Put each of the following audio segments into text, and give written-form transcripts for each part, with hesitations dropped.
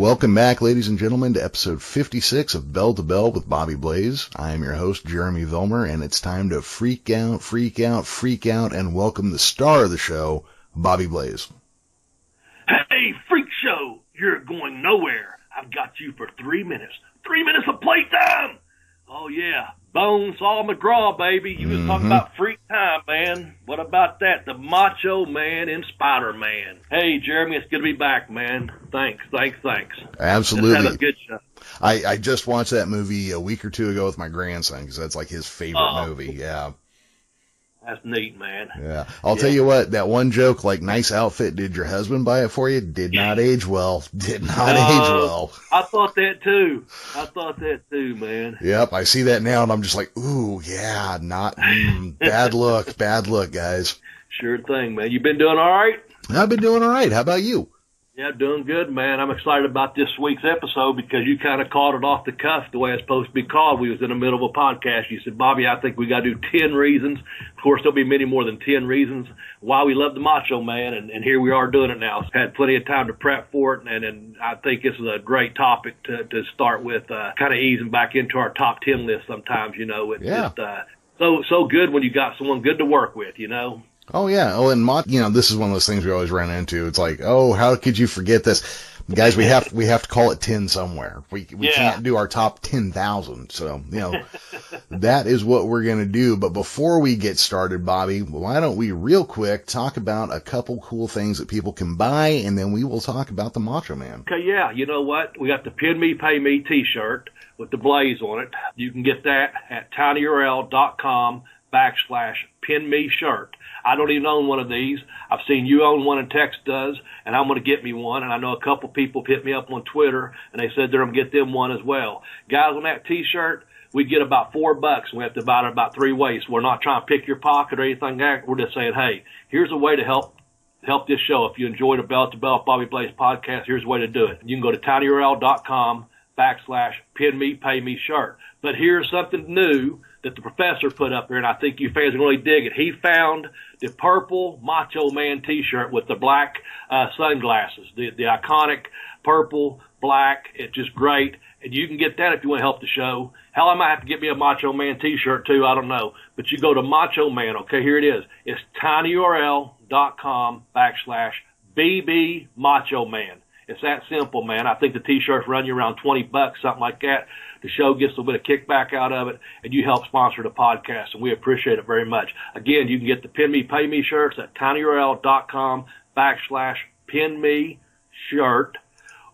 Welcome back, ladies and gentlemen, to episode 56 of Bell to Bell with Bobby Blaze. I am your host, Jeremy Vilmer, and it's time to freak out, and welcome the star of the show, Bobby Blaze. Hey, freak show, you're going nowhere. I've got you for 3 minutes. 3 minutes of playtime! Oh, yeah. Bonesaw McGraw, baby. You was talking about freak time, man. What about that? The Macho Man and Spider-Man. Hey, Jeremy, it's good to be back, man. Thanks. Absolutely. Let's have a good show. I just watched that movie a week or two ago with my grandson, because that's like his favorite movie. Yeah. That's neat, man. Yeah. I'll tell you what, that one joke, like, nice outfit, did your husband buy it for you? Did not age well. Age well. I thought that too, man. Yep, I see that now, and I'm just like, ooh, yeah, bad look, guys. Sure thing, man. You been doing all right? I've been doing all right. How about you? Yeah, doing good, man. I'm excited about this week's episode because you kind of called it off the cuff the way it's supposed to be called. We was in the middle of a podcast. You said, Bobby, I think we got to do 10 reasons. Of course, there'll be many more than 10 reasons why we love the Macho Man, and here we are doing it now. Had plenty of time to prep for it, and I think this is a great topic to start with, kind of easing back into our top 10 list sometimes, you know. It's just so good when you got someone good to work with, you know. Oh, yeah. Oh, and this is one of those things we always run into. It's like, oh, how could you forget this? Guys, we have to call it 10 somewhere. We can't do our top 10,000. So, that is what we're going to do. But before we get started, Bobby, why don't we real quick talk about a couple cool things that people can buy, and then we will talk about the Macho Man. Okay, yeah. You know what? We got the Pin Me, Pay Me t-shirt with the Blaze on it. You can get that at tinyurl.com/pinmeshirt. I don't even own one of these. I've seen you own one and Tex does, and I'm going to get me one. And I know a couple people hit me up on Twitter, and they said they're going to get them one as well. Guys, on that T-shirt, we get about $4. We have to buy it about 3 ways. We're not trying to pick your pocket or anything like that. We're just saying, hey, here's a way to help this show. If you enjoy the Bell to Bell Bobby Blaze podcast, here's a way to do it. You can go to tinyurl.com/pinmepayme-shirt. But here's something new that the professor put up there, and I think you fans are going to dig it. He found the purple Macho Man t-shirt with the black sunglasses, the iconic purple, black. It's just great, and you can get that if you want to help the show. Hell, I might have to get me a Macho Man t-shirt too, I don't know. But you go to Macho Man, okay, here it is. It's tinyurl.com/BB Macho Man. It's that simple, man. I think the t-shirts run you around $20, something like that. The show gets a little bit of kickback out of it, and you help sponsor the podcast, and we appreciate it very much. Again, you can get the Pin Me, Pay Me shirts at tinyurl.com/pinmeshirt,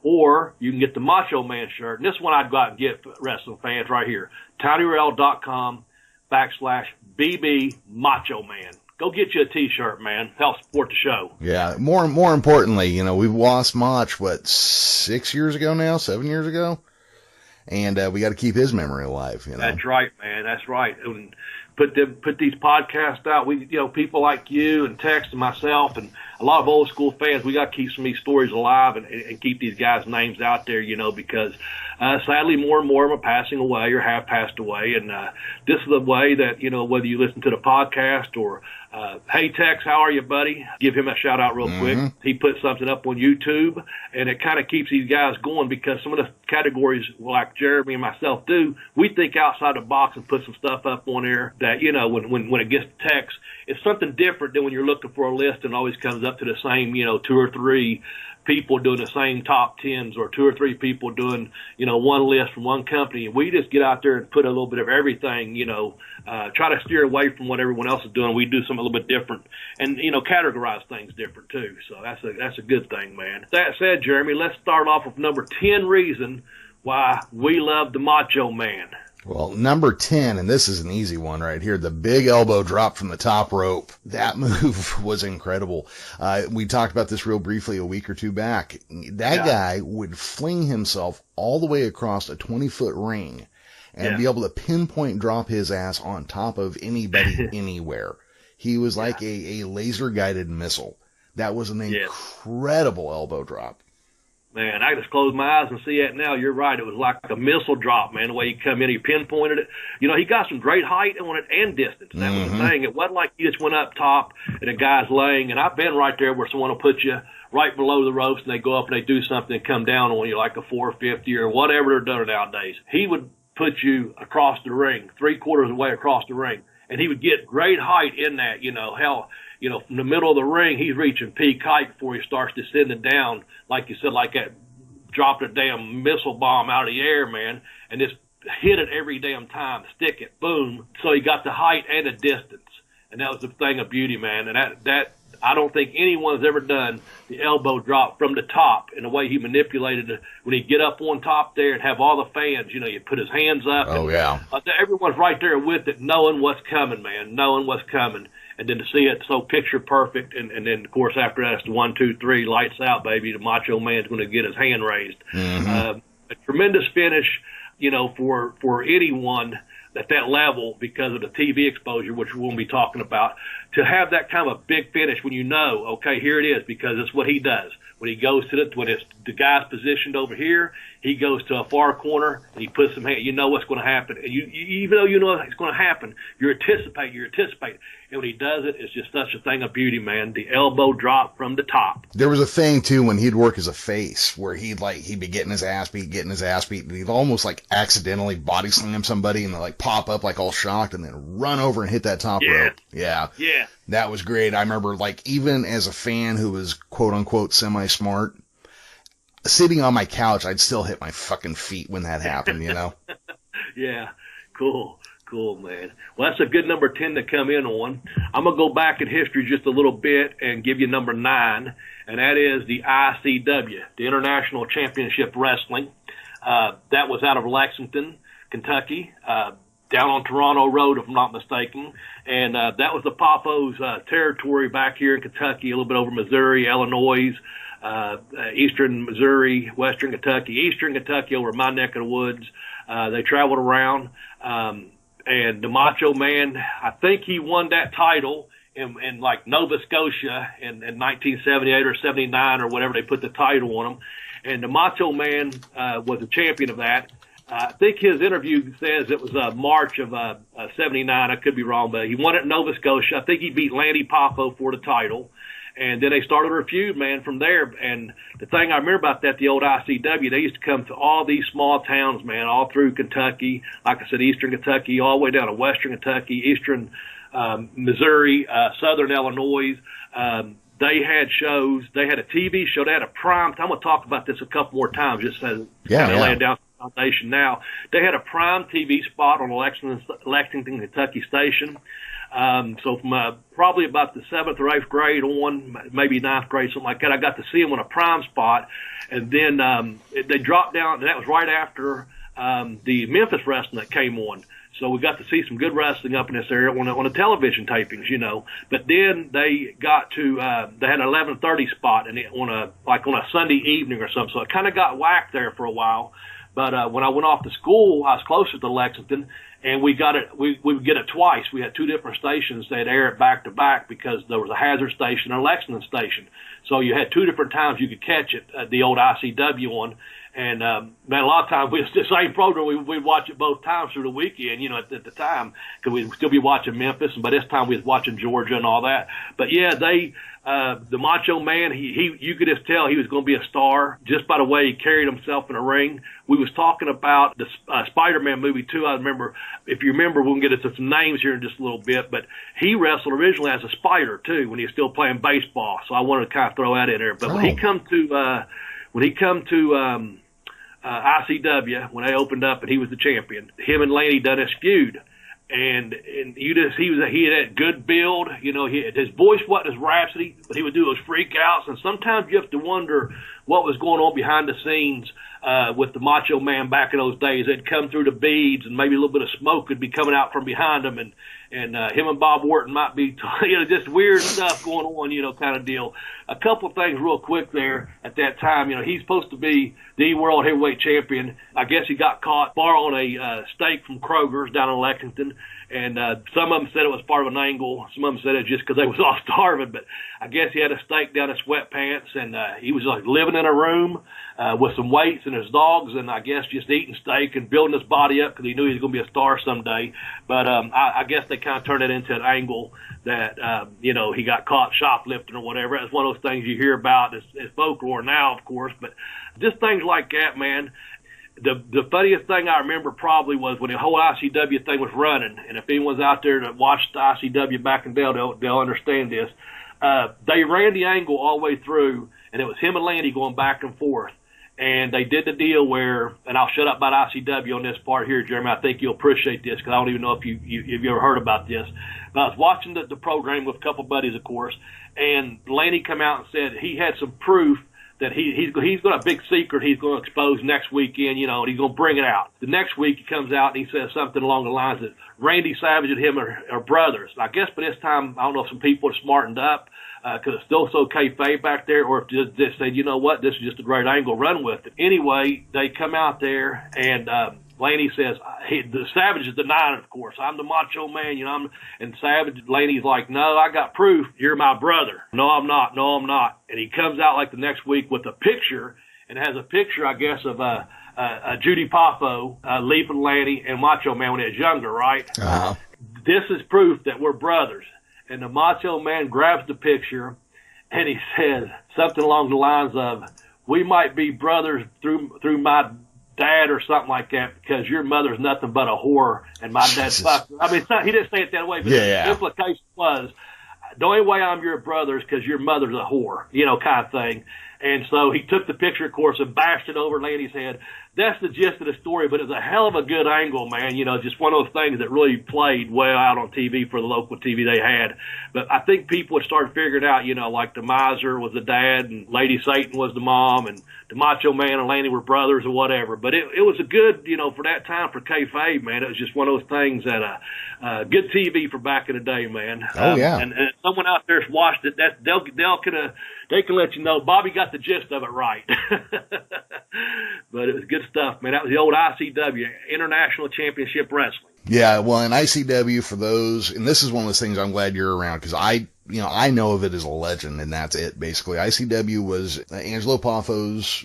or you can get the Macho Man shirt. And this one I'd go out and get for wrestling fans right here, tinyurl.com/BB Macho Man. Go get you a t-shirt, man. Help support the show. Yeah, more importantly, we've lost Mach, 6 years ago now, 7 years ago? And we got to keep his memory alive, That's right, man. That's right. And put these podcasts out. We, people like you and Tex and myself and a lot of old school fans, we got to keep some of these stories alive and keep these guys' names out there, because sadly more and more of them are passing away or have passed away. And this is the way that, whether you listen to the podcast or, hey, Tex, how are you, buddy? Give him a shout out real quick. He put something up on YouTube, and it kind of keeps these guys going because some of the categories, like Jeremy and myself do, we think outside the box and put some stuff up on there that, when it gets to Tex, it's something different than when you're looking for a list and always comes up to the same, 2 or 3 people doing the same top 10s or 2 or 3 people doing, one list from one company. And we just get out there and put a little bit of everything, try to steer away from what everyone else is doing. We do something a little bit different and, categorize things different too. So that's a good thing, man. That said, Jeremy, let's start off with number 10 reason why we love the Macho Man. Well, number 10, and this is an easy one right here, the big elbow drop from the top rope. That move was incredible. We talked about this real briefly a week or 2 back. That guy would fling himself all the way across a 20-foot ring and be able to pinpoint drop his ass on top of anybody anywhere. He was like a laser-guided missile. That was an incredible elbow drop. Man, I just close my eyes and see that now. You're right. It was like a missile drop, man, the way he come in. He pinpointed it. You know, he got some great height on it and distance. That was the thing. It wasn't like he just went up top and a guy's laying. And I've been right there where someone will put you right below the ropes and they go up and they do something and come down on you like a 450 or whatever they're doing nowadays. He would put you across the ring, 3/4 of the way across the ring. And he would get great height in that, you know, hell, you know, from the middle of the ring, he's reaching peak height before he starts descending down, like you said, like that, dropped a damn missile bomb out of the air, man, and just hit it every damn time, stick it, boom. So he got the height and the distance, and that was the thing of beauty, man. And that I don't think anyone's ever done the elbow drop from the top and the way he manipulated it when he'd get up on top there and have all the fans, you know, he'd put his hands up. Oh, yeah. Everyone's right there with it, knowing what's coming, man, knowing what's coming. And then to see it so picture perfect, and then, of course, after that, it's the 1, 2, 3, lights out, baby. The Macho Man's going to get his hand raised. A tremendous finish, you know, for anyone at that level because of the TV exposure, which we'll be talking about, to have that kind of a big finish when you know, okay, here it is, because it's what he does. When he goes to when it's the guy's positioned over here, he goes to a far corner and he puts some hand. You know what's going to happen, and you even though you know it's going to happen, you anticipate. And when he does it, it's just such a thing of beauty, man. The elbow drop from the top. There was a thing too when he'd work as a face where he'd be getting his ass beat, and he'd almost like accidentally body slam somebody and like pop up like all shocked and then run over and hit that top rope. Yeah. That was great. I remember, like, even as a fan who was quote unquote semi-smart, sitting on my couch, I'd still hit my fucking feet when that happened, you know? Yeah. Cool, man. Well, that's a good number 10 to come in on. I'm going to go back in history just a little bit and give you number 9, and that is the ICW, the International Championship Wrestling. That was out of Lexington, Kentucky, down on Toronto Road, if I'm not mistaken. And that was the Papo's territory back here in Kentucky, a little bit over Missouri, Illinois, eastern Missouri, western Kentucky, eastern Kentucky over my neck of the woods. They traveled around. And the Macho Man, I think he won that title in like Nova Scotia in 1978 or 79 or whatever. They put the title on him. And the Macho Man was a champion of that. I think his interview says it was March of 79. I could be wrong, but he won it in Nova Scotia. I think he beat Lanny Poffo for the title. And then they started a feud, man, from there. And the thing I remember about that, the old ICW, they used to come to all these small towns, man, all through Kentucky. Like I said, eastern Kentucky, all the way down to western Kentucky, eastern Missouri, southern Illinois. They had shows. They had a TV show. They had a prime time. I'm going to talk about this a couple more times just as laying down the foundation now. They had a prime TV spot on Lexington, Kentucky station. So from probably about the 7th or 8th grade on, maybe 9th grade, something like that, I got to see them on a prime spot. And then they dropped down, and that was right after the Memphis wrestling that came on. So we got to see some good wrestling up in this area on the television tapings, you know. But then they got to they had an 11:30 spot on a Sunday evening or something. So it kind of got whacked there for a while. But when I went off to school, I was closer to Lexington, and we got it. We would get it twice. We had 2 different stations. They'd air it back to back because there was a Hazard station and a Lexington station. So you had 2 different times you could catch it, the old ICW one. And man, a lot of times it's the same program. We'd watch it both times through the weekend, you know, at the time, because we'd still be watching Memphis, and by this time we was watching Georgia and all that. But yeah, the Macho Man, you could just tell he was going to be a star just by the way he carried himself in the ring. We was talking about the Spider-Man movie too. I remember, if you remember, we'll get into some names here in just a little bit, but he wrestled originally as a Spider too when he was still playing baseball. So I wanted to kind of throw that in there. But when he come to ICW, when they opened up and he was the champion, him and Lanny done his feud. And he had that good build, you know. His voice wasn't as raspy, but he would do those freak outs. And sometimes you have to wonder what was going on behind the scenes with the Macho Man back in those days. They'd come through the beads, and maybe a little bit of smoke could be coming out from behind them, and him and Bob Orton might be, you know, just weird stuff going on, you know, kind of deal. A couple of things real quick there at that time. You know, he's supposed to be the World Heavyweight Champion. I guess he got caught borrowing a steak from Kroger's down in Lexington, And some of them said it was part of an angle. Some of them said it just because they was all starving. But I guess he had a steak down his sweatpants, and he was like living in a room with some weights and his dogs, and I guess just eating steak and building his body up because he knew he was going to be a star someday. But I guess they kind of turned it into an angle that, he got caught shoplifting or whatever. That's one of those things you hear about. It's folklore now, of course, but just things like that, man. The funniest thing I remember probably was when the whole ICW thing was running, and if anyone's out there that watched the ICW back in the day, they'll understand this. They ran the angle all the way through, and it was him and Lanny going back and forth. And they did the deal where, and I'll shut up about ICW on this part here, Jeremy. I think you'll appreciate this because I don't even know if you ever heard about this. But I was watching the program with a couple buddies, of course, and Lanny come out and said he had some proof that he's got a big secret he's going to expose next weekend, and he's going to bring it out. The next week he comes out and he says something along the lines that Randy Savage and him are brothers. And I guess by this time, I don't know if some people are smartened up because it's still so kayfabe back there, or if they said, you know what, this is just a great angle, run with it. Anyway, they come out there and Laney says, the Savage is denying it, of course. I'm the Macho Man, and Savage, Laney's like, no, I got proof. You're my brother. No, I'm not. No, I'm not. And he comes out like the next week with a picture, and has a picture, I guess, of Judy Poffo, Leaping Lanny, and Macho Man when he was younger, right? Uh-huh. This is proof that we're brothers. And the Macho Man grabs the picture, and he says something along the lines of, we might be brothers through my dad or something like that because your mother's nothing but a whore and my dad's fucked. I mean, he didn't say it that way, but the implication was the only way I'm your brother is because your mother's a whore, kind of thing. And so he took the picture, of course, and bashed it over Lanny's head. That's the gist of the story, but it's a hell of a good angle, man. Just one of those things that really played well out on TV for the local TV they had. But I think people had started figuring out, like the Miser was the dad and Lady Satan was the mom and the Macho Man and Lanny were brothers or whatever. But it was a good, for that time for kayfabe, man. It was just one of those things that good TV for back in the day, man. Oh, yeah. And someone out there's watched it. They can let you know Bobby got the gist of it right. But it was good stuff, man. That was the old ICW, International Championship Wrestling. Yeah, well, in ICW for those, and this is one of those things I'm glad you're around because I know of it as a legend, and that's it, basically. ICW was Angelo Poffo's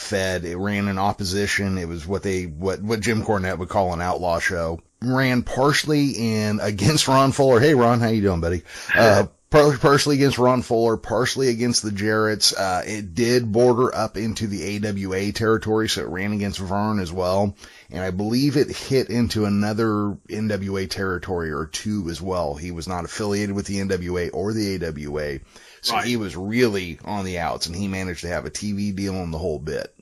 fed. It ran in opposition. It was what Jim Cornette would call an outlaw show. Ran partially against Ron Fuller. Hey, Ron, how you doing, buddy? Partially against Ron Fuller, partially against the Jarretts. It did border up into the AWA territory, so it ran against Vern as well. And I believe it hit into another NWA territory or two as well. He was not affiliated with the NWA or the AWA, so He was really on the outs, and he managed to have a TV deal on the whole bit.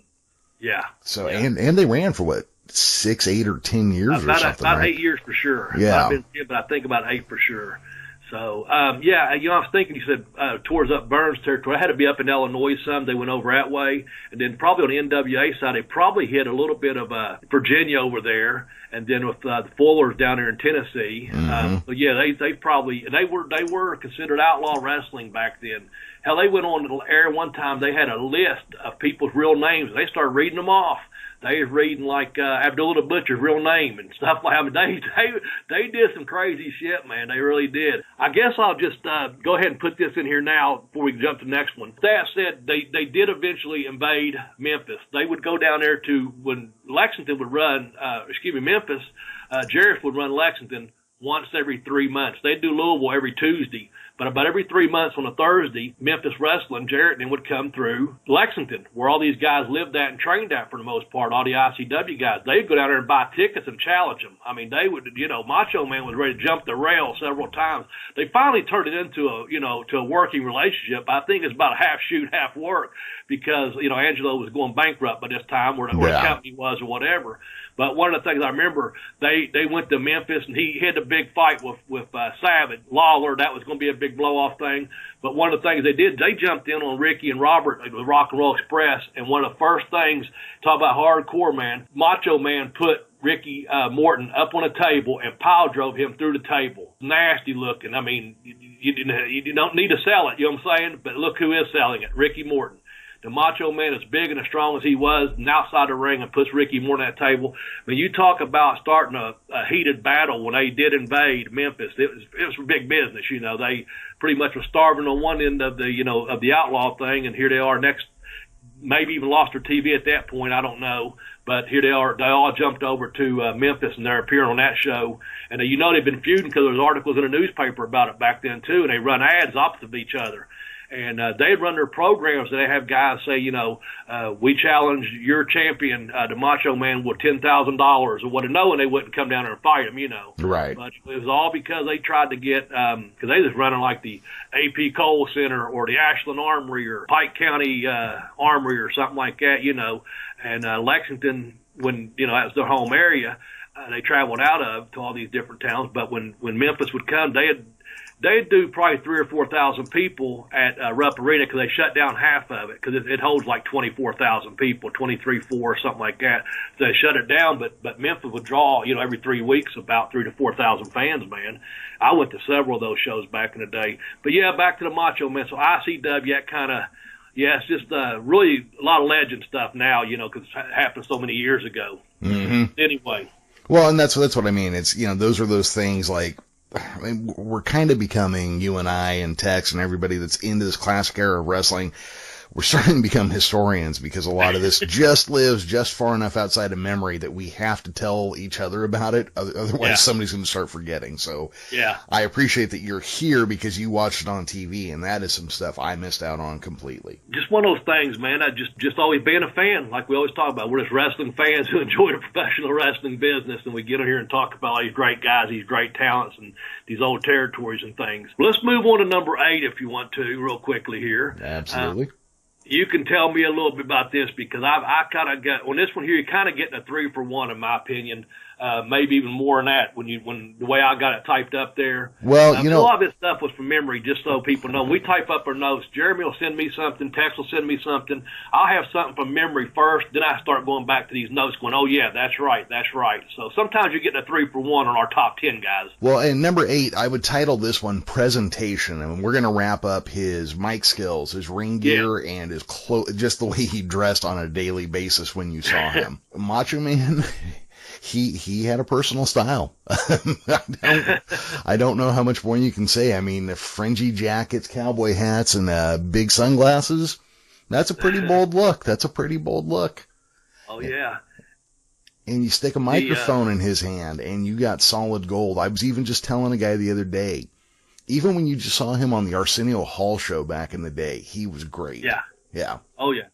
Yeah. So, yeah. And they ran for what, 6, 8, or 10 years or something, about right? 8 years for sure. Yeah. But I think about 8 for sure. So, I was thinking, you said towards up Burns territory. I had to be up in Illinois some. They went over that way. And then probably on the NWA side, they probably hit a little bit of Virginia over there. And then with the Fullers down there in Tennessee. Mm-hmm. They were considered outlaw wrestling back then. Hell, they went on the air one time. They had a list of people's real names. They started reading them off. They was reading like Abdullah the Butcher's real name and stuff like that. I mean, they did some crazy shit, man. They really did. I guess I'll just go ahead and put this in here now before we jump to the next one. That said, they did eventually invade Memphis. They would go down there when Lexington would run, Memphis, Jarrett would run Lexington once every 3 months. They'd do Louisville every Tuesday. But about every 3 months on a Thursday, Memphis Wrestling, Jarrett and would come through Lexington, where all these guys lived at and trained at for the most part, all the ICW guys. They'd go down there and buy tickets and challenge them. I mean, they would, Macho Man was ready to jump the rail several times. They finally turned it into a working relationship. I think it's about half shoot, half work because, Angelo was going bankrupt by this time, where the company was or whatever. But one of the things I remember, they went to Memphis, and he had a big fight with Savage, Lawler. That was going to be a big blow-off thing. But one of the things they did, they jumped in on Ricky and Robert with Rock and Roll Express, and one of the first things, talk about hardcore, man, Macho Man put Ricky Morton up on a table and pile drove him through the table. Nasty looking. I mean, you don't need to sell it, you know what I'm saying? But look who is selling it, Ricky Morton. the Macho Man, as big and as strong as he was, and outside the ring, and puts Ricky Morton at that table. I mean, you talk about starting a heated battle when they did invade Memphis. It was big business. They pretty much were starving on one end of the outlaw thing, and here they are next. Maybe even lost their TV at that point. I don't know. But here they are. They all jumped over to Memphis, and they're appearing on that show. And they've been feuding because there was articles in the newspaper about it back then, too, and they run ads opposite of each other. And they'd run their programs, and they have guys say, we challenge your champion, the Macho Man, with $10,000 or what, knowing they wouldn't come down there and fight him, Right. But it was all because they tried to get, because they was running like the AP Cole Center or the Ashland Armory or Pike County Armory or something like that, And Lexington, when, that was their home area, they traveled out of to all these different towns. But when Memphis would come, they'd do probably 3,000 or 4,000 people at Rupp Arena because they shut down half of it because it holds like 24,000 people, 23,400, something like that. So they shut it down, but Memphis would draw, every 3 weeks about 3,000 to 4,000 fans, man. I went to several of those shows back in the day. But, yeah, back to the Macho Man. So ICW, that kind of, it's just really a lot of legend stuff now, because it happened so many years ago. Mm-hmm. Anyway. Well, and that's what I mean. It's, those are those things like, I mean, we're kind of becoming, you and I and Tex and everybody that's into this classic era of wrestling, we're starting to become historians because a lot of this just lives just far enough outside of memory that we have to tell each other about it. Otherwise, somebody's going to start forgetting. So I appreciate that you're here because you watched it on TV, and that is some stuff I missed out on completely. Just one of those things, man. I just always being a fan, like we always talk about. We're just wrestling fans who enjoy the professional wrestling business, and we get in here and talk about all these great guys, these great talents, and these old territories and things. Let's move on to number 8 if you want to, real quickly here. Absolutely. You can tell me a little bit about this because I kind of got on this one here. You're kind of getting a 3-for-1 in my opinion, maybe even more than that when the way I got it typed up there. Well, a lot of this stuff was from memory, just so people know. We type up our notes. Jeremy will send me something. Tex will send me something. I'll have something from memory first, then I start going back to these notes, going, "Oh yeah, that's right." So sometimes you're getting a 3-for-1 on our top 10 guys. Well, and number 8, I would title this one "Presentation," and we're going to wrap up his mic skills, his ring gear, and his clothes, just the way he dressed on a daily basis when you saw him. Macho Man. He had a personal style. I don't know how much more you can say. I mean, the fringy jackets, cowboy hats, and big sunglasses. That's a pretty bold look. Oh, yeah. And you stick a microphone in his hand, and you got solid gold. I was even just telling a guy the other day, even when you just saw him on the Arsenio Hall show back in the day, he was great. Yeah. Oh, yeah.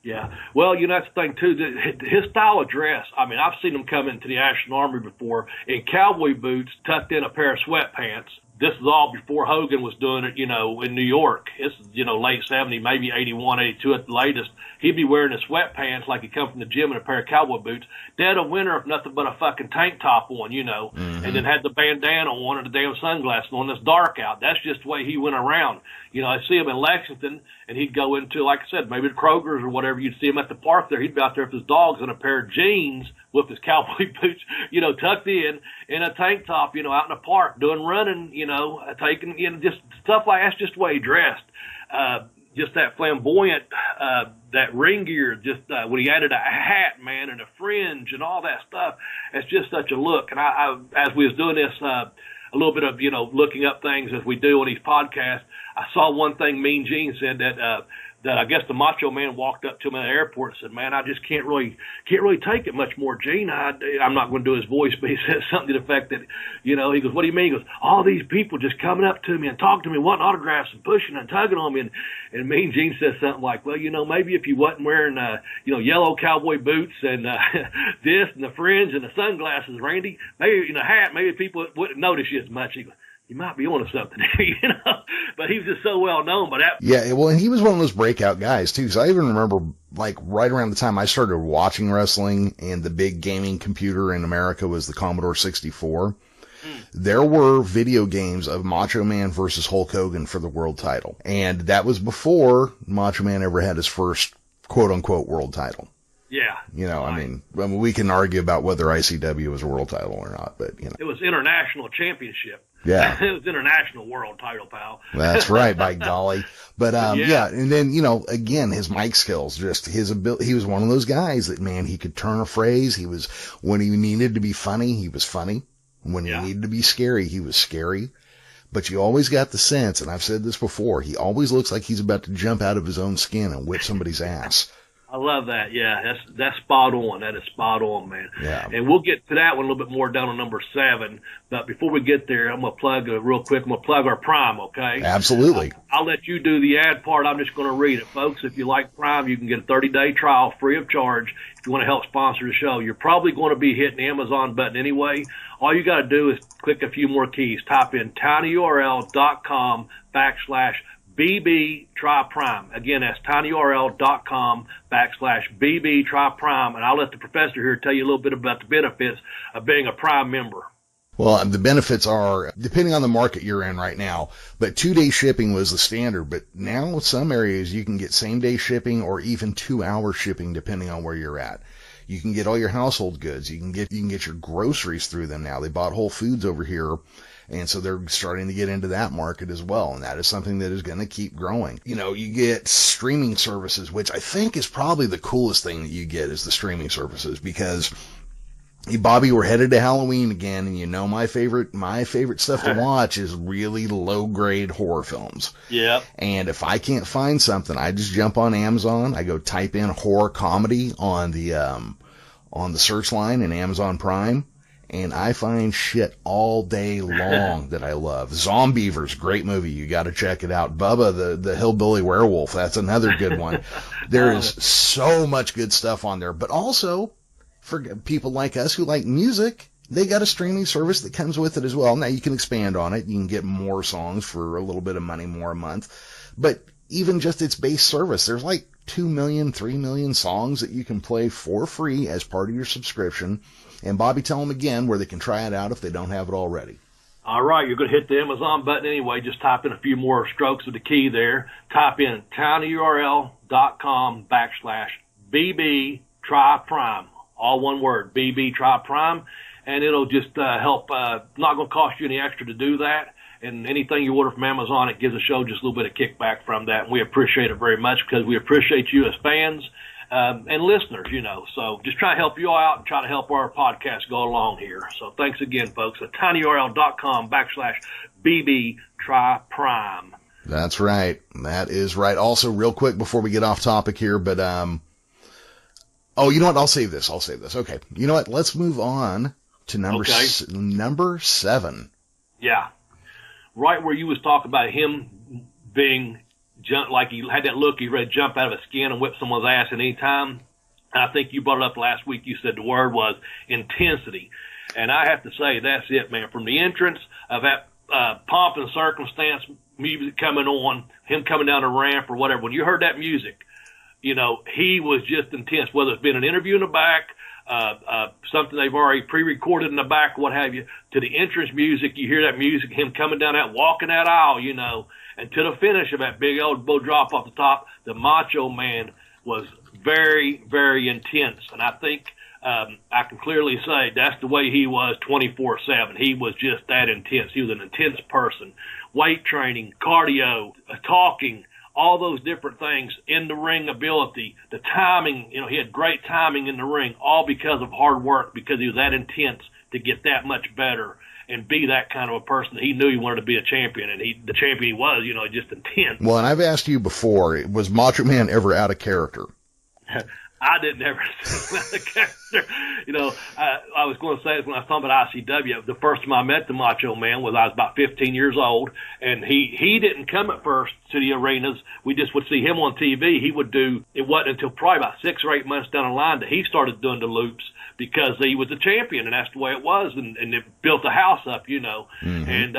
Yeah. Well, that's the thing, too. His style of dress, I mean, I've seen him come into the Ashland Armory before in cowboy boots, tucked in a pair of sweatpants. This is all before Hogan was doing it, in New York. This is, late 70, maybe 81, 82 at the latest. He'd be wearing his sweatpants like he'd come from the gym in a pair of cowboy boots. Dead of winter, if nothing but a fucking tank top on, Mm-hmm. and then had the bandana on and the damn sunglasses on. It's dark out. That's just the way he went around. I see him in Lexington, and he'd go into, like I said, maybe the Kroger's or whatever. You'd see him at the park there. He'd be out there with his dogs in a pair of jeans with his cowboy boots, tucked in a tank top, out in the park doing running, taking, just stuff like that's just the way he dressed. Just that flamboyant, that ring gear, just when he added a hat, man, and a fringe and all that stuff. It's just such a look. And I as we was doing this, a little bit of, looking up things as we do on these podcasts, I saw one thing Mean Gene said that I guess the Macho Man walked up to him at the airport and said, "Man, I just can't really take it much more, Gene." I'm not going to do his voice, but he said something to the effect that, he goes, "What do you mean?" He goes, "All these people just coming up to me and talking to me, wanting autographs and pushing and tugging on me." And Mean Gene says something like, "Well, maybe if you wasn't wearing, yellow cowboy boots and this and the fringe and the sunglasses, Randy, maybe in a hat, maybe people wouldn't notice you as much." He goes, "You might be onto something," But he was just so well known by that. Yeah, well, and he was one of those breakout guys too. So I even remember, like, right around the time I started watching wrestling, and the big gaming computer in America was the Commodore 64. There were video games of Macho Man versus Hulk Hogan for the world title, and that was before Macho Man ever had his first quote unquote world title. Yeah. Right. I mean, we can argue about whether ICW was a world title or not, but, It was international championship. Yeah. It was international world title, pal. That's right, by golly. But, yeah. And then, again, his mic skills, just his ability. He was one of those guys that, man, he could turn a phrase. When he needed to be funny, he was funny. When he needed to be scary, he was scary. But you always got the sense, and I've said this before, he always looks like he's about to jump out of his own skin and whip somebody's ass. I love that. Yeah, that's spot on. That is spot on, man. Yeah. And we'll get to that one a little bit more down on number 7. But before we get there, I'm going to plug real quick. I'm going to plug our Prime, okay? Absolutely. I'll let you do the ad part. I'm just going to read it. Folks, if you like Prime, you can get a 30-day trial free of charge if you want to help sponsor the show. You're probably going to be hitting the Amazon button anyway. All you got to do is click a few more keys. Type in tinyurl.com/BB Try Prime. Again, that's tinyurl.com/BB Try Prime. And I'll let the professor here tell you a little bit about the benefits of being a Prime member. Well, the benefits are, depending on the market you're in right now, but 2-day shipping was the standard. But now in some areas you can get same-day shipping or even 2-hour shipping depending on where you're at. You can get all your household goods. You can get your groceries through them now. They bought Whole Foods over here. And so they're starting to get into that market as well. And that is something that is going to keep growing. You get streaming services, which I think is probably the coolest thing that you get is the streaming services, because Bobby, we're headed to Halloween again. And my favorite stuff to watch is really low grade horror films. Yeah. And if I can't find something, I just jump on Amazon. I go type in horror comedy on the search line in Amazon Prime. And I find shit all day long that I love. Zombievers, great movie. You got to check it out. Bubba, the hillbilly werewolf, that's another good one. There is so much good stuff on there. But also, for people like us who like music, they got a streaming service that comes with it as well. Now, you can expand on it. You can get more songs for a little bit of money more a month. But even just its base service, there's like 2 million, 3 million songs that you can play for free as part of your subscription. And Bobby, tell them again where they can try it out if they don't have it already. All right, you're going to hit the Amazon button anyway. Just type in a few more strokes of the key there. Type in tinyurl.com/BB Try Prime. All one word, BB Try Prime. And it'll just help. Not going to cost you any extra to do that. And anything you order from Amazon, it gives the show just a little bit of kickback from that. And we appreciate it very much because we appreciate you as fans. And listeners, so just try to help you all out and try to help our podcast go along here. So thanks again, folks, at tinyurl.com/BB Try Prime. That's right. That is right. Also, real quick before we get off topic here, but, you know what? I'll save this. Okay. You know what? Let's move on to number 7. Yeah. Right where you was talking about him being like he had that look, he ready to jump out of his skin and whip someone's ass at any time. I think you brought it up last week. You said the word was intensity. And I have to say, that's it, man. From the entrance of that pomp and circumstance music coming on, him coming down the ramp or whatever, when you heard that music, he was just intense, whether it's been an interview in the back, something they've already pre-recorded in the back, what have you, to the entrance music, you hear that music, him coming down that, walking that aisle, and to the finish of that big elbow drop off the top, the Macho Man was very, very intense. And I think I can clearly say that's the way he was 24/7. He was just that intense. He was an intense person. Weight training, cardio, talking, all those different things, in the ring ability, the timing, he had great timing in the ring, all because of hard work, because he was that intense to get that much better and be that kind of a person. He knew he wanted to be a champion, and the champion he was, just intense. Well, and I've asked you before, was Macho Man ever out of character? I didn't ever see the character. I was going to say this when I was talking about ICW. The first time I met the Macho Man was I was about 15 years old, and he didn't come at first to the arenas. We just would see him on TV. He would do, it wasn't until probably about 6 or 8 months down the line that he started doing the loops, because he was a champion, and that's the way it was, and it built the house up, Mm-hmm. And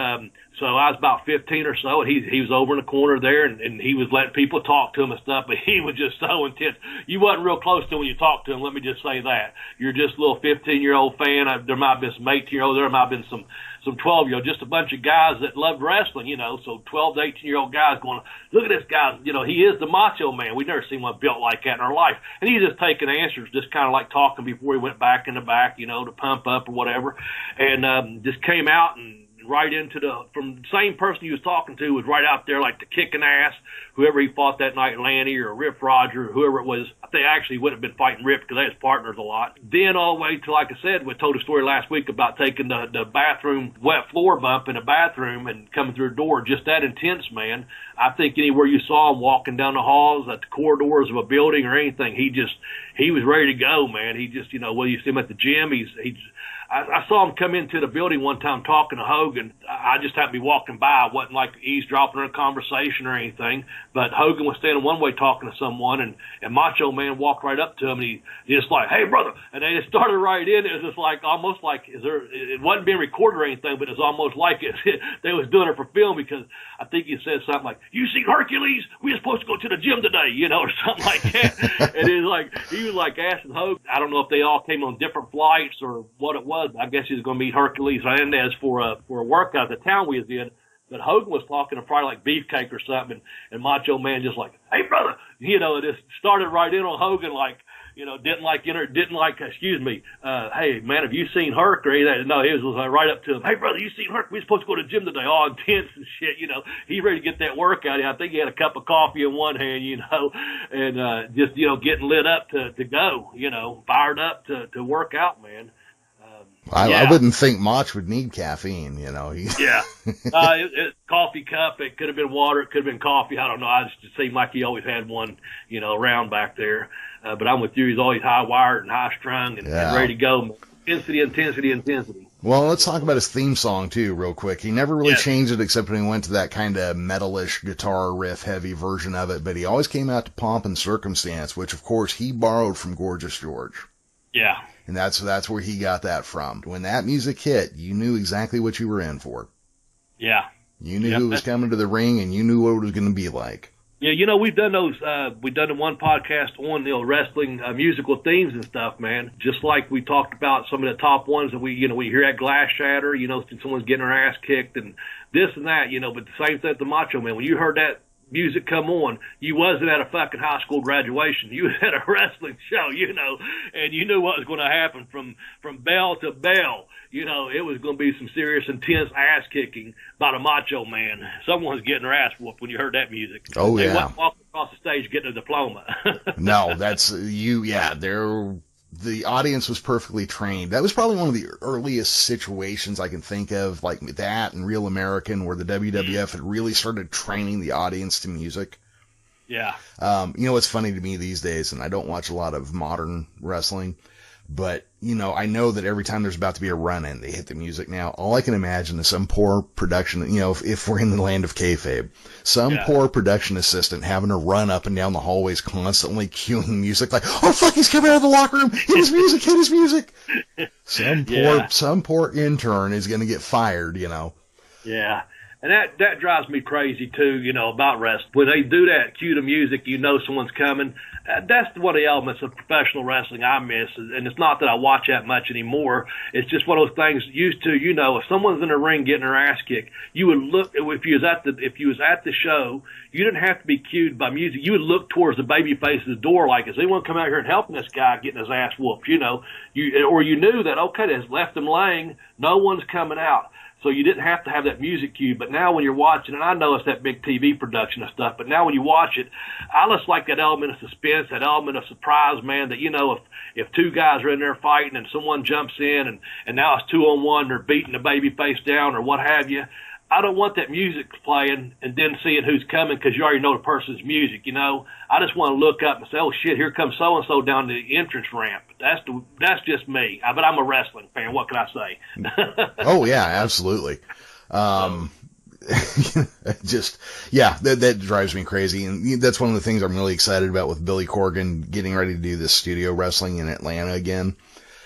so I was about 15 or so, and he was over in the corner there, and he was letting people talk to him and stuff, but he was just so intense. You wasn't real close to him when you talked to him, let me just say that. You're just a little 15-year-old fan. There might have been some 18-year-olds, there might have been some 12-year-olds, just a bunch of guys that loved wrestling, so 12 to 18-year-old guys going, look at this guy, he is the Macho Man. We've never seen one built like that in our life. And he's just taking answers, just kind of like talking before he went back in the back, to pump up or whatever. And just came out and right into from the same person he was talking to was right out there like the kicking ass, whoever he fought that night, Lanny or Rip Roger, whoever it was. I think actually would have been fighting Rip because they was partners a lot. Then all the way to, like I said, we told a story last week about taking the bathroom wet floor bump in a bathroom and coming through the door. Just that intense, man. I think anywhere you saw him walking down the halls, at the corridors of a building or anything, he was ready to go, man. He just, whether you see him at the gym, I saw him come into the building one time talking to Hogan. I just happened to be walking by. I wasn't like eavesdropping on a conversation or anything, but Hogan was standing one way talking to someone, and Macho Man walked right up to him, and he just like, "Hey, brother," and they just started right in. It was just like almost like it wasn't being recorded or anything, but it was almost like they was doing it for film, because I think he said something like, "You seen Hercules? We were supposed to go to the gym today," or something like that. And he was like asking Hogan. I don't know if they all came on different flights or what it was. I guess he was going to meet Hercules Hernandez for a workout at the town we was in. But Hogan was talking to probably like Beefcake or something, and Macho Man just like, "Hey, brother," it just started right in on Hogan, like, excuse me, "Hey, man, have you seen Herc?" or anything. No, he was like right up to him, "Hey, brother, you seen Herc? We supposed to go to the gym today." All intense and shit, He's ready to get that workout. I think he had a cup of coffee in one hand, and just, getting lit up to go, fired up to work out, man. I wouldn't think Mach would need caffeine, Yeah. Coffee cup. It could have been water. It could have been coffee. I don't know. I just seemed like he always had one, around back there. But I'm with you. He's always high wired and high strung and ready to go. Intensity. Well, let's talk about his theme song too, real quick. He never really changed it except when he went to that kind of metalish guitar riff heavy version of it. But he always came out to Pomp and Circumstance, which of course he borrowed from Gorgeous George. Yeah. And that's where he got that from. When that music hit, you knew exactly what you were in for. Yeah. You knew who was coming to the ring, and you knew what it was going to be like. Yeah, we've done those. We've done the one podcast on wrestling musical themes and stuff, man. Just like we talked about some of the top ones that we hear that glass shatter. Someone's getting their ass kicked and this and that. But the same thing with the Macho Man. When you heard that music come on, you wasn't at a fucking high school graduation. You was at a wrestling show, and you knew what was going to happen from bell to bell. It was going to be some serious, intense ass kicking by the Macho Man. Someone's getting their ass whooped when you heard that music. Oh, yeah. They wasn't walking across the stage getting a diploma. No, that's you. Yeah, the audience was perfectly trained. That was probably one of the earliest situations I can think of, like that and Real American, where the WWF had really started training the audience to music. Yeah. What's funny to me these days, and I don't watch a lot of modern wrestling, but, I know that every time there's about to be a run-in, they hit the music now. All I can imagine is some poor production, if we're in the land of kayfabe, some poor production assistant having to run up and down the hallways constantly cueing music like, "Oh, fuck, he's coming out of the locker room. Hit his music. Some poor intern is going to get fired, Yeah. And that drives me crazy, too, about wrestling. When they do that, cue the music, someone's coming. That's one of the elements of professional wrestling I miss. And it's not that I watch that much anymore. It's just one of those things used to, if someone's in the ring getting their ass kicked, you would look, if you was at the show, you didn't have to be cued by music. You would look towards the baby face's door like, is anyone come out here and helping this guy getting his ass whooped, or you knew that, okay, they left him laying, no one's coming out. So you didn't have to have that music cue. But now when you're watching, and I know it's that big TV production and stuff, but now when you watch it, I just like that element of suspense, that element of surprise, man, that, if two guys are in there fighting and someone jumps in and now it's 2-on-1, they're beating the baby face down or what have you, I don't want that music playing and then seeing who's coming because you already know the person's music, I just want to look up and say, oh, shit, here comes so-and-so down the entrance ramp. That's just me. But I'm a wrestling fan. What can I say? Oh, yeah, absolutely. That drives me crazy. And that's one of the things I'm really excited about with Billy Corgan getting ready to do this studio wrestling in Atlanta again.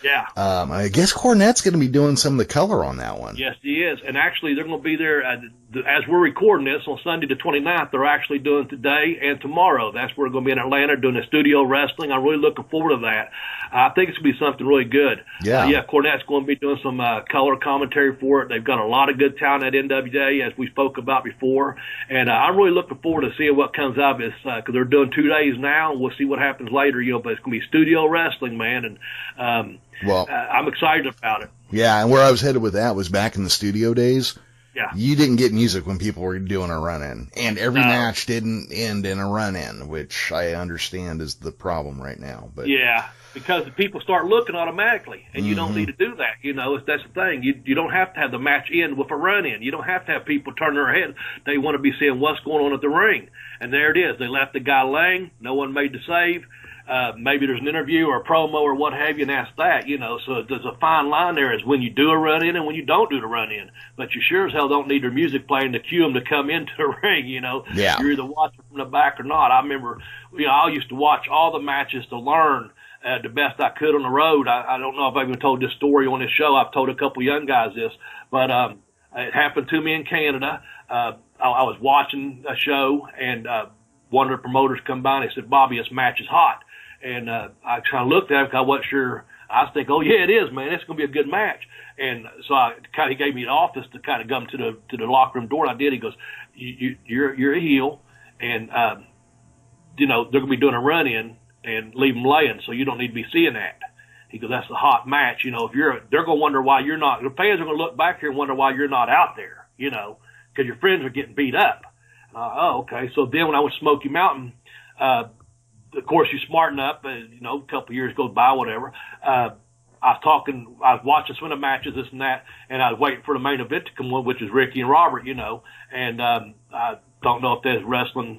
Yeah. I guess Cornette's going to be doing some of the color on that one. Yes, he is. And actually, they're going to be there as we're recording this on Sunday the 29th. They're actually doing today and tomorrow. That's where we're going to be in Atlanta doing the studio wrestling. I'm really looking forward to that. I think it's going to be something really good. Yeah. Cornette's going to be doing some color commentary for it. They've got a lot of good talent at NWA, as we spoke about before. And I'm really looking forward to seeing what comes out of this because they're doing 2 days now. And we'll see what happens later, but it's going to be studio wrestling, man. And I'm excited about it. Yeah, and where I was headed with that was back in the studio days. Yeah. You didn't get music when people were doing a run-in. And every match didn't end in a run-in, which I understand is the problem right now. But yeah, because the people start looking automatically, and you don't need to do that. That's the thing. You don't have to have the match end with a run-in. You don't have to have people turn their head. They want to be seeing what's going on at the ring. And there it is. They left the guy laying. No one made the save. Maybe there's an interview or a promo or what have you, and that's that, So there's a fine line there is when you do a run-in and when you don't do the run-in. But you sure as hell don't need their music playing to cue them to come into the ring, Yeah. You're either watching from the back or not. I remember, I used to watch all the matches to learn the best I could on the road. I don't know if I've even told this story on this show. I've told a couple young guys this, but it happened to me in Canada. I was watching a show, and one of the promoters come by and he said, "Bobby, this match is hot." And I kind of looked at him because I wasn't sure. I was thinking, "Oh yeah, it is, man. It's going to be a good match." And so he gave me the office to kind of come to the locker room door. And I did. He goes, "You're a heel, and they're going to be doing a run-in and leave them laying, so you don't need to be seeing that." He goes, "That's a hot match. If they're going to wonder why you're not. The fans are going to look back here and wonder why you're not out there. Because your friends are getting beat up." Oh, okay. So then when I went to Smoky Mountain. Of course, you're smart enough, a couple of years goes by, whatever. I was watching some of the matches, this and that, and I was waiting for the main event to come on, which is Ricky and Robert, and I don't know if there's wrestling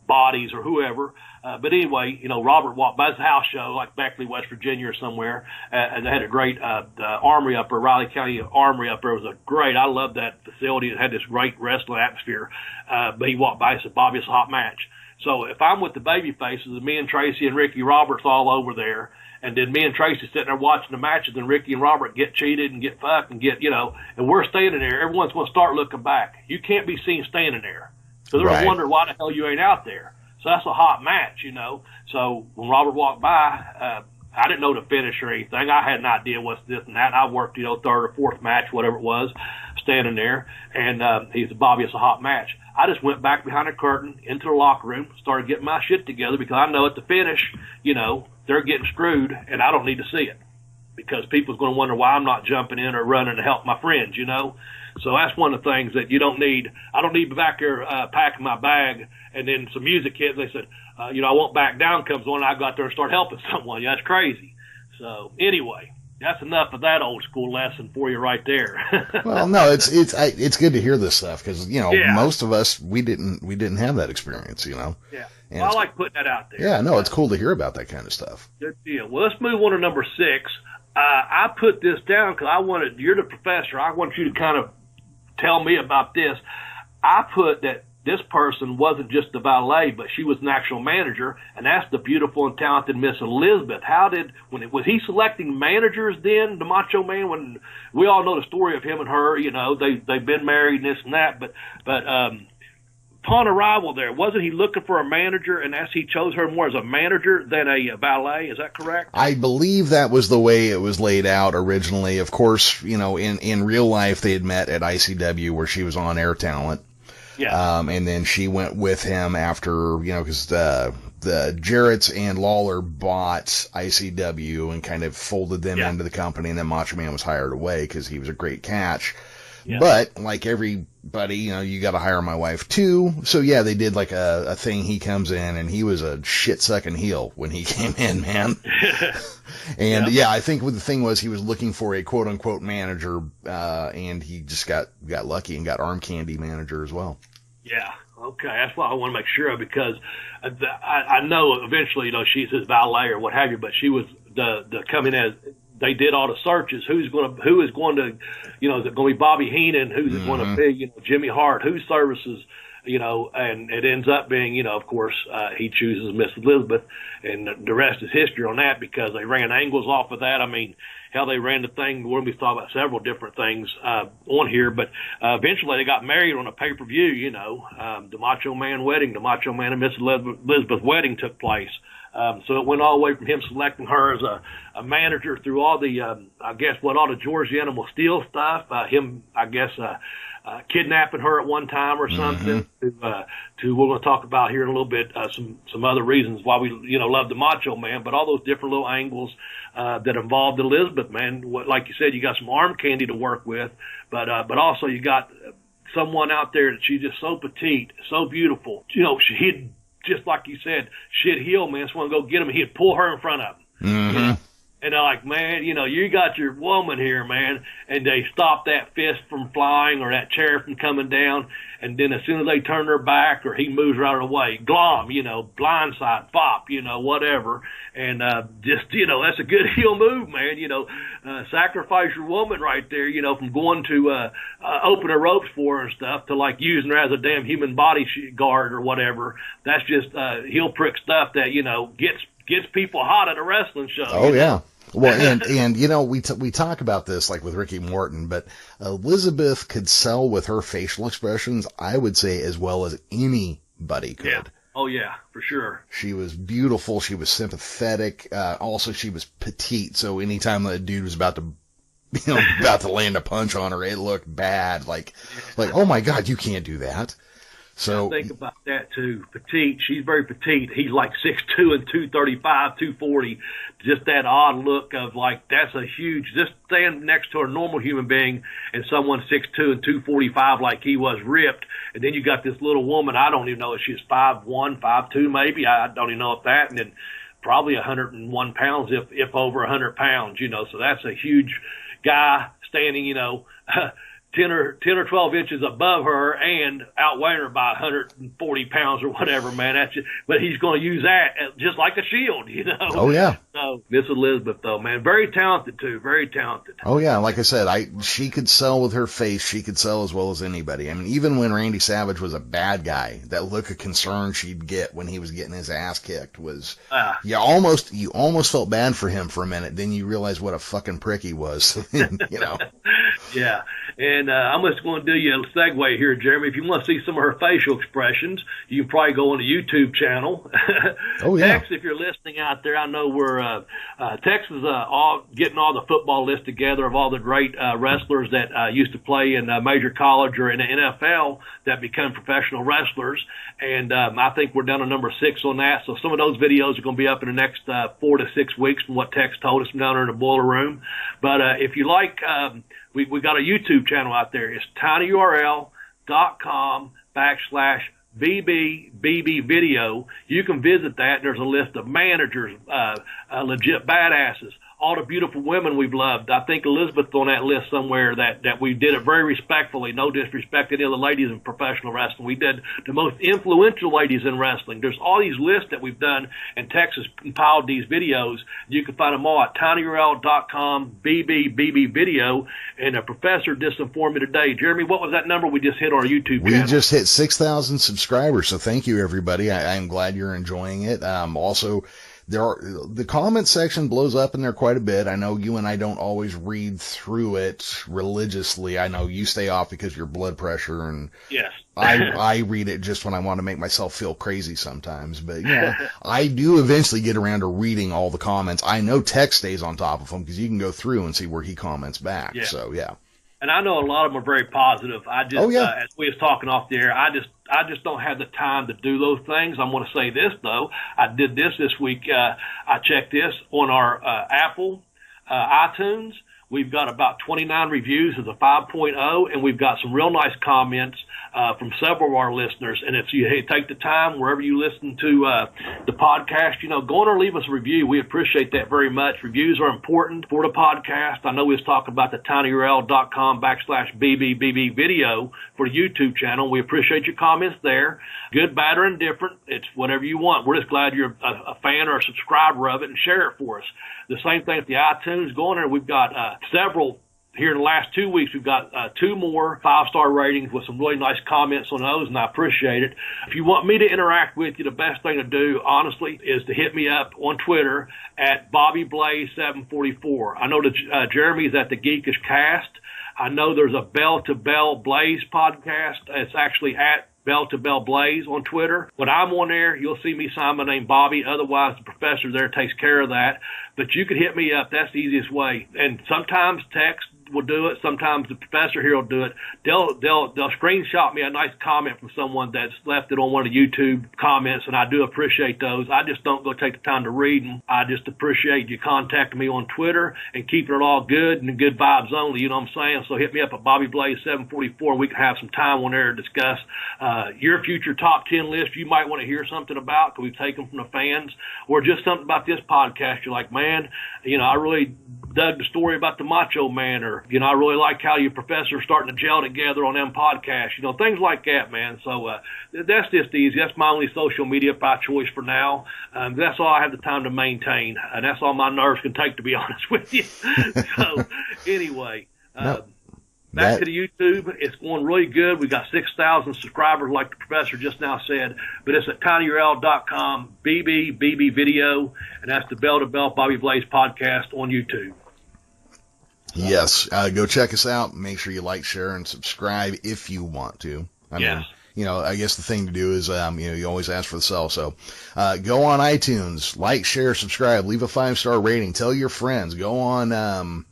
bodies or whoever. But anyway, Robert walked by his house show, like Beckley, West Virginia or somewhere, and they had a great armory up there, Riley County Armory up there. It was I loved that facility. It had this great wrestling atmosphere. But he walked by and said, "Bobby, it's a hot match." So if I'm with the baby faces, and me and Tracy and Ricky Roberts all over there, and then me and Tracy sitting there watching the matches, and Ricky and Robert get cheated and get fucked and and we're standing there, everyone's going to start looking back. You can't be seen standing there. So they're going to wonder why the hell you ain't out there. So that's a hot match, So when Robert walked by, I didn't know the finish or anything. I had an idea what's this and that. And I worked, third or fourth match, whatever it was, standing there. And he said, "Bobby, it's a hot match." I just went back behind the curtain into the locker room, started getting my shit together because I know at the finish, they're getting screwed, and I don't need to see it because people's going to wonder why I'm not jumping in or running to help my friends, So that's one of the things that you don't need. I don't need to be back there packing my bag, and then some music hits. They said, I won't back down comes on, and I got there and start helping someone. That's crazy. So anyway, that's enough of that old school lesson for you right there. Well, no, it's good to hear this stuff because most of us we didn't have that experience, Yeah. And I like putting that out there. Yeah, no, it's cool to hear about that kind of stuff. Good deal. Well, let's move on to number 6. I put this down because you're the professor. I want you to kind of tell me about this. I put that this person wasn't just the valet, but she was an actual manager, and that's the beautiful and talented Miss Elizabeth. Was he selecting managers then, the Macho Man? When we all know the story of him and her, they've been married and this and that, but upon arrival there, wasn't he looking for a manager, and as he chose her more as a manager than a valet? Is that correct? I believe that was the way it was laid out originally. Of course, in real life, they had met at ICW where she was on Air Talent. Yeah. And then she went with him after, because the Jarretts and Lawler bought ICW and kind of folded them into the company, and then Macho Man was hired away because he was a great catch. Yeah. But like everybody, you got to hire my wife too. So yeah, they did like a thing. He comes in and he was a shit sucking heel when he came in, man. And I think the thing was he was looking for a quote unquote manager, and he just got lucky and got arm candy manager as well. Yeah. Okay. That's what I want to make sure of because I know eventually, she's his valet or what have you, but she was the coming as. They did all the searches. Who is going to, is it going to be Bobby Heenan? Who's it going to be, Jimmy Hart? Whose services, and it ends up being, of course, he chooses Miss Elizabeth, and the rest is history on that because they ran angles off of that. I mean, how they ran the thing. We're going to be talking about several different things on here, but eventually they got married on a pay-per-view. The Macho Man wedding, the Macho Man and Miss Elizabeth wedding took place. So it went all the way from him selecting her as a manager through all the, all the George the Animal Steel stuff, kidnapping her at one time or something, to we're going to talk about here in a little bit, some other reasons why we, love the Macho Man, but all those different little angles that involved Elizabeth Elizabeth, man, like you said, you got some arm candy to work with, but also you got someone out there that she's just so petite, so beautiful. You know, he'd, just like you said, she'd heel, man. Someone go get him, and he'd pull her in front of him. Mm-hmm. You know? And they're like, man, you know, you got your woman here, man. And they stop that fist from flying or that chair from coming down. And then as soon as they turn their back or he moves right away, glom, you know, blindside, pop, you know, whatever. And just, you know, that's a good heel move, man. You know, sacrifice your woman right there, you know, from going to open her ropes for her and stuff to like using her as a damn human body guard or whatever. That's just heel prick stuff that, you know, gets people hot at a wrestling show. Oh, yeah. Well, and you know, we talk about this like with Ricky Morton, but Elizabeth could sell with her facial expressions, I would say, as well as anybody could. Yeah. Oh, yeah, for sure. She was beautiful. She was sympathetic. Also, she was petite. So anytime that dude was about to land a punch on her, it looked bad. Like, oh my God, you can't do that. So think about that too. Petite. She's very petite. He's like 6'2" and 235, 240. Just that odd look of like, that's a huge, just stand next to a normal human being and someone 6'2" and 245 like he was, ripped. And then you got this little woman. I don't even know if she's 5'1", 5'2", maybe. I don't even know if that. And then probably 101 pounds, if over 100 pounds, you know. So that's a huge guy standing, you know, 10 or 12 inches above her and outweighing her by 140 pounds or whatever, man. That's just, but he's going to use that just like a shield, you know. Oh, yeah. So Miss Elizabeth, though, man, very talented, too. Very talented. Oh, yeah. Like I said, she could sell with her face. She could sell as well as anybody. I mean, even when Randy Savage was a bad guy, that look of concern she'd get when he was getting his ass kicked was, you almost felt bad for him for a minute. Then you realize what a fucking prick he was, you know. Yeah. And I'm just going to do you a segue here, Jeremy. If you want to see some of her facial expressions, you can probably go on the YouTube channel. Oh, yeah. Tex, if you're listening out there, I know we're Tex is getting all the football list together of all the great wrestlers that used to play in major college or in the NFL that become professional wrestlers. And I think we're down to number 6 on that. So some of those videos are going to be up in the next 4 to 6 weeks from what Tex told us from down there in the boiler room. But if you like, we got a YouTube channel out there. It's tinyurl.com/BBBB video. You can visit that. There's a list of managers, legit badasses, all the beautiful women we've loved. I think Elizabeth's on that list somewhere that we did it very respectfully. No disrespect to any of the ladies in professional wrestling. We did the most influential ladies in wrestling. There's all these lists that we've done, and Texas compiled these videos. You can find them all at tinyurl.com/BBBB video. And a professor just informed me today. Jeremy, what was that number we just hit on our YouTube channel? We just hit 6,000 subscribers, so thank you, everybody. I'm glad you're enjoying it. Also, the comment section blows up in there quite a bit. I know you and I don't always read through it religiously. I know you stay off because of your blood pressure, and yes. I read it just when I want to make myself feel crazy sometimes. But yeah, I do eventually get around to reading all the comments. I know Tex stays on top of them because you can go through and see where he comments back. Yeah. So yeah. And I know a lot of them are very positive. I just, as we was talking off the air, I just don't have the time to do those things. I'm going to say this though. I did this week. I checked this on our Apple iTunes. We've got about 29 reviews as a 5.0, and we've got some real nice comments from several of our listeners. And if you take the time, wherever you listen to the podcast, you know, go on or leave us a review. We appreciate that very much. Reviews are important for the podcast. I know we was talking about the tinyurl.com/BBBB video for the YouTube channel. We appreciate your comments there. Good, bad, or indifferent. It's whatever you want. We're just glad you're a fan or a subscriber of it, and share it for us. The same thing with the iTunes. Go on there. We've got several here in the last 2 weeks. We've got 2 more 5-star ratings with some really nice comments on those, and I appreciate it. If you want me to interact with you, the best thing to do, honestly, is to hit me up on Twitter at BobbyBlaze744. I know that Jeremy's at the Geekish Cast. I know there's a Bell to Bell Blaze podcast. It's actually at Bell to Bell Blaze on Twitter. When I'm on there, you'll see me sign my name Bobby. Otherwise, the professor there takes care of that. But you can hit me up. That's the easiest way. And sometimes text, will do it. Sometimes the professor here will do it. They'll screenshot me a nice comment from someone that's left it on one of the YouTube comments, and I do appreciate those. I just don't go take the time to read them. I just appreciate you contacting me on Twitter and keeping it all good and good vibes only. You know what I'm saying? So hit me up at Bobby Blaze 744. We can have some time on there to discuss your future top 10 list you might want to hear something about, because we've taken from the fans, or just something about this podcast. You're like, man, you know, I really dug the story about the Macho Man, or, you know, I really like how you professors starting to gel together on them podcasts, you know, things like that, man. So that's just easy. That's my only social media by choice for now. That's all I have the time to maintain, and that's all my nerves can take, to be honest with you. So anyway, back to the YouTube. It's going really good. We got 6,000 subscribers, like the professor just now said. But it's at tinyurl.com, BB video, and that's the Bell to Bell Bobby Blaze podcast on YouTube. Yes, go check us out. Make sure you like, share, and subscribe if you want to. I mean, you know, I guess the thing to do is, you know, you always ask for the sell. So go on iTunes, like, share, subscribe, leave a 5-star rating, tell your friends, go on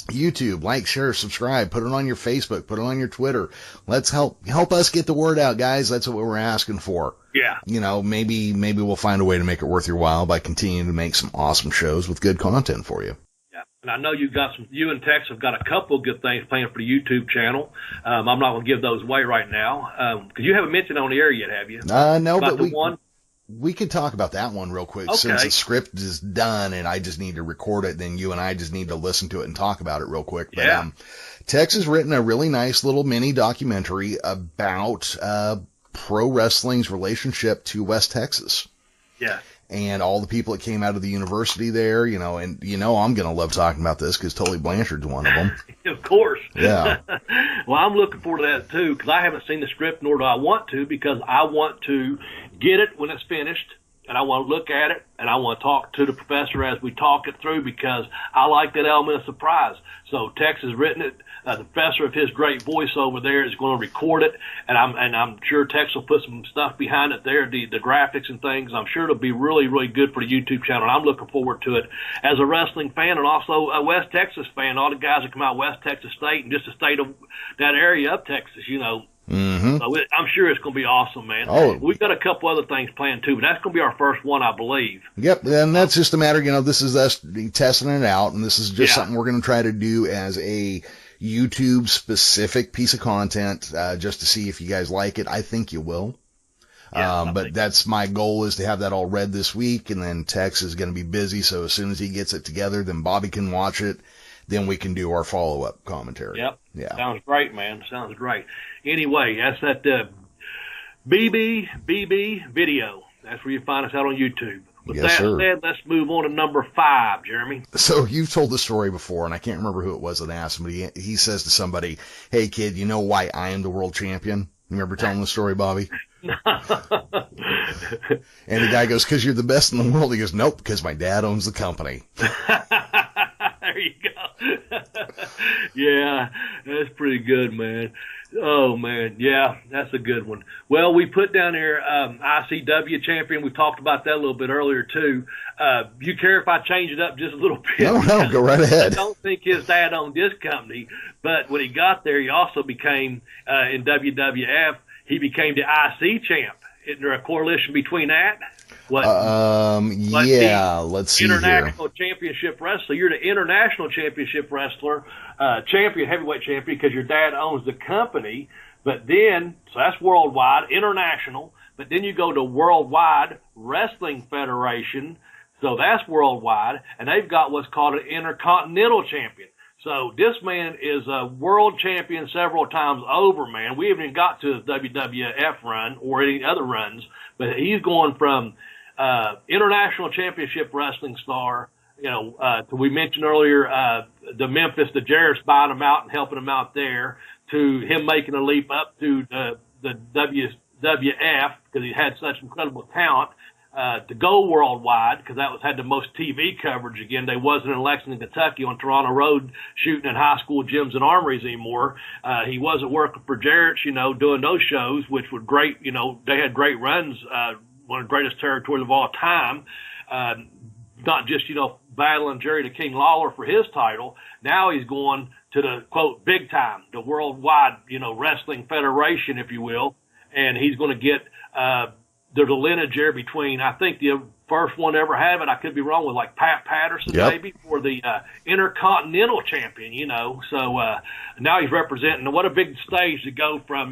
YouTube, like, share, subscribe, put it on your Facebook, put it on your Twitter. Let's help us get the word out, guys. That's what we're asking for. Yeah. You know, maybe we'll find a way to make it worth your while by continuing to make some awesome shows with good content for you. Yeah. And I know you and Tex have got a couple of good things planned for the YouTube channel. I'm not going to give those away right now, because you haven't mentioned on the air yet, have you? No, about but we could talk about that one real quick. Okay. Since the script is done and I just need to record it, then you and I just need to listen to it and talk about it real quick. But, yeah. Tex has written a really nice little mini documentary about pro wrestling's relationship to West Texas. Yeah. And all the people that came out of the university there, you know, and you know I'm going to love talking about this because Tully Blanchard's one of them. Of course. Yeah. Well, I'm looking forward to that, too, because I haven't seen the script, nor do I want to, because I want to get it when it's finished, and I want to look at it, and I want to talk to the professor as we talk it through, because I like that element of surprise. So Tex has written it. The professor, of his great voice over there, is going to record it, and I'm sure Tex will put some stuff behind it there, the graphics and things. I'm sure it'll be really, really good for the YouTube channel, and I'm looking forward to it as a wrestling fan and also a West Texas fan. All the guys that come out of West Texas State and just the state of that area of Texas, you know. Mm-hmm. So I'm sure it's going to be awesome, man. Oh. We've got a couple other things planned, too, but that's going to be our first one, I believe. Yep, and that's just a matter, you know, this is us testing it out, and this is just something we're going to try to do as a YouTube-specific piece of content, just to see if you guys like it. I think you will. Yeah, but that's my goal, is to have that all read this week, and then Tex is going to be busy, so as soon as he gets it together, then Bobby can watch it, then we can do our follow-up commentary. Yep. Yeah. Sounds great, man. Sounds great. Anyway, that's that BB video. That's where you find us out on YouTube. With that said, let's move on to number 5, Jeremy. So you've told the story before, and I can't remember who it was that asked him, but he says to somebody, "Hey, kid, you know why I am the world champion?" You remember telling the story, Bobby? And the guy goes, "Because you're the best in the world." He goes, "Nope, because my dad owns the company." There you go. Yeah, that's pretty good, man. Oh, man. Yeah, that's a good one. Well, we put down there ICW champion. We talked about that a little bit earlier, too. You care if I change it up just a little bit? No, go right ahead. I don't think his dad owned this company, but when he got there, he also became, in WWF, he became the IC champ. Isn't there a correlation between that? Let's see International Championship Wrestler. You're the International Championship Wrestler, champion, heavyweight champion, because your dad owns the company. But then, so that's worldwide, international. But then you go to Worldwide Wrestling Federation. So that's worldwide. And they've got what's called an Intercontinental Champion. So this man is a world champion several times over, man. We haven't even got to his WWF run or any other runs. But he's going from international championship wrestling star, you know, we mentioned earlier the Memphis, the Jarrett's buying him out and helping him out there, to him making a leap up to the WWF because he had such incredible talent, to go worldwide because that had the most TV coverage. Again, they wasn't in Lexington, Kentucky on Toronto Road shooting in high school gyms and armories anymore. He wasn't working for Jarrett's, you know, doing those shows, which were great. You know, they had great runs, one of the greatest territories of all time. Not just, you know, battling Jerry the King Lawler for his title. Now he's going to the, quote, big time, the worldwide, wrestling federation, if you will. And he's going to get, there's a lineage there between, I think the first one ever had it, I could be wrong, with like Pat Patterson, maybe, for the Intercontinental Champion, So now he's representing, what a big stage to go from,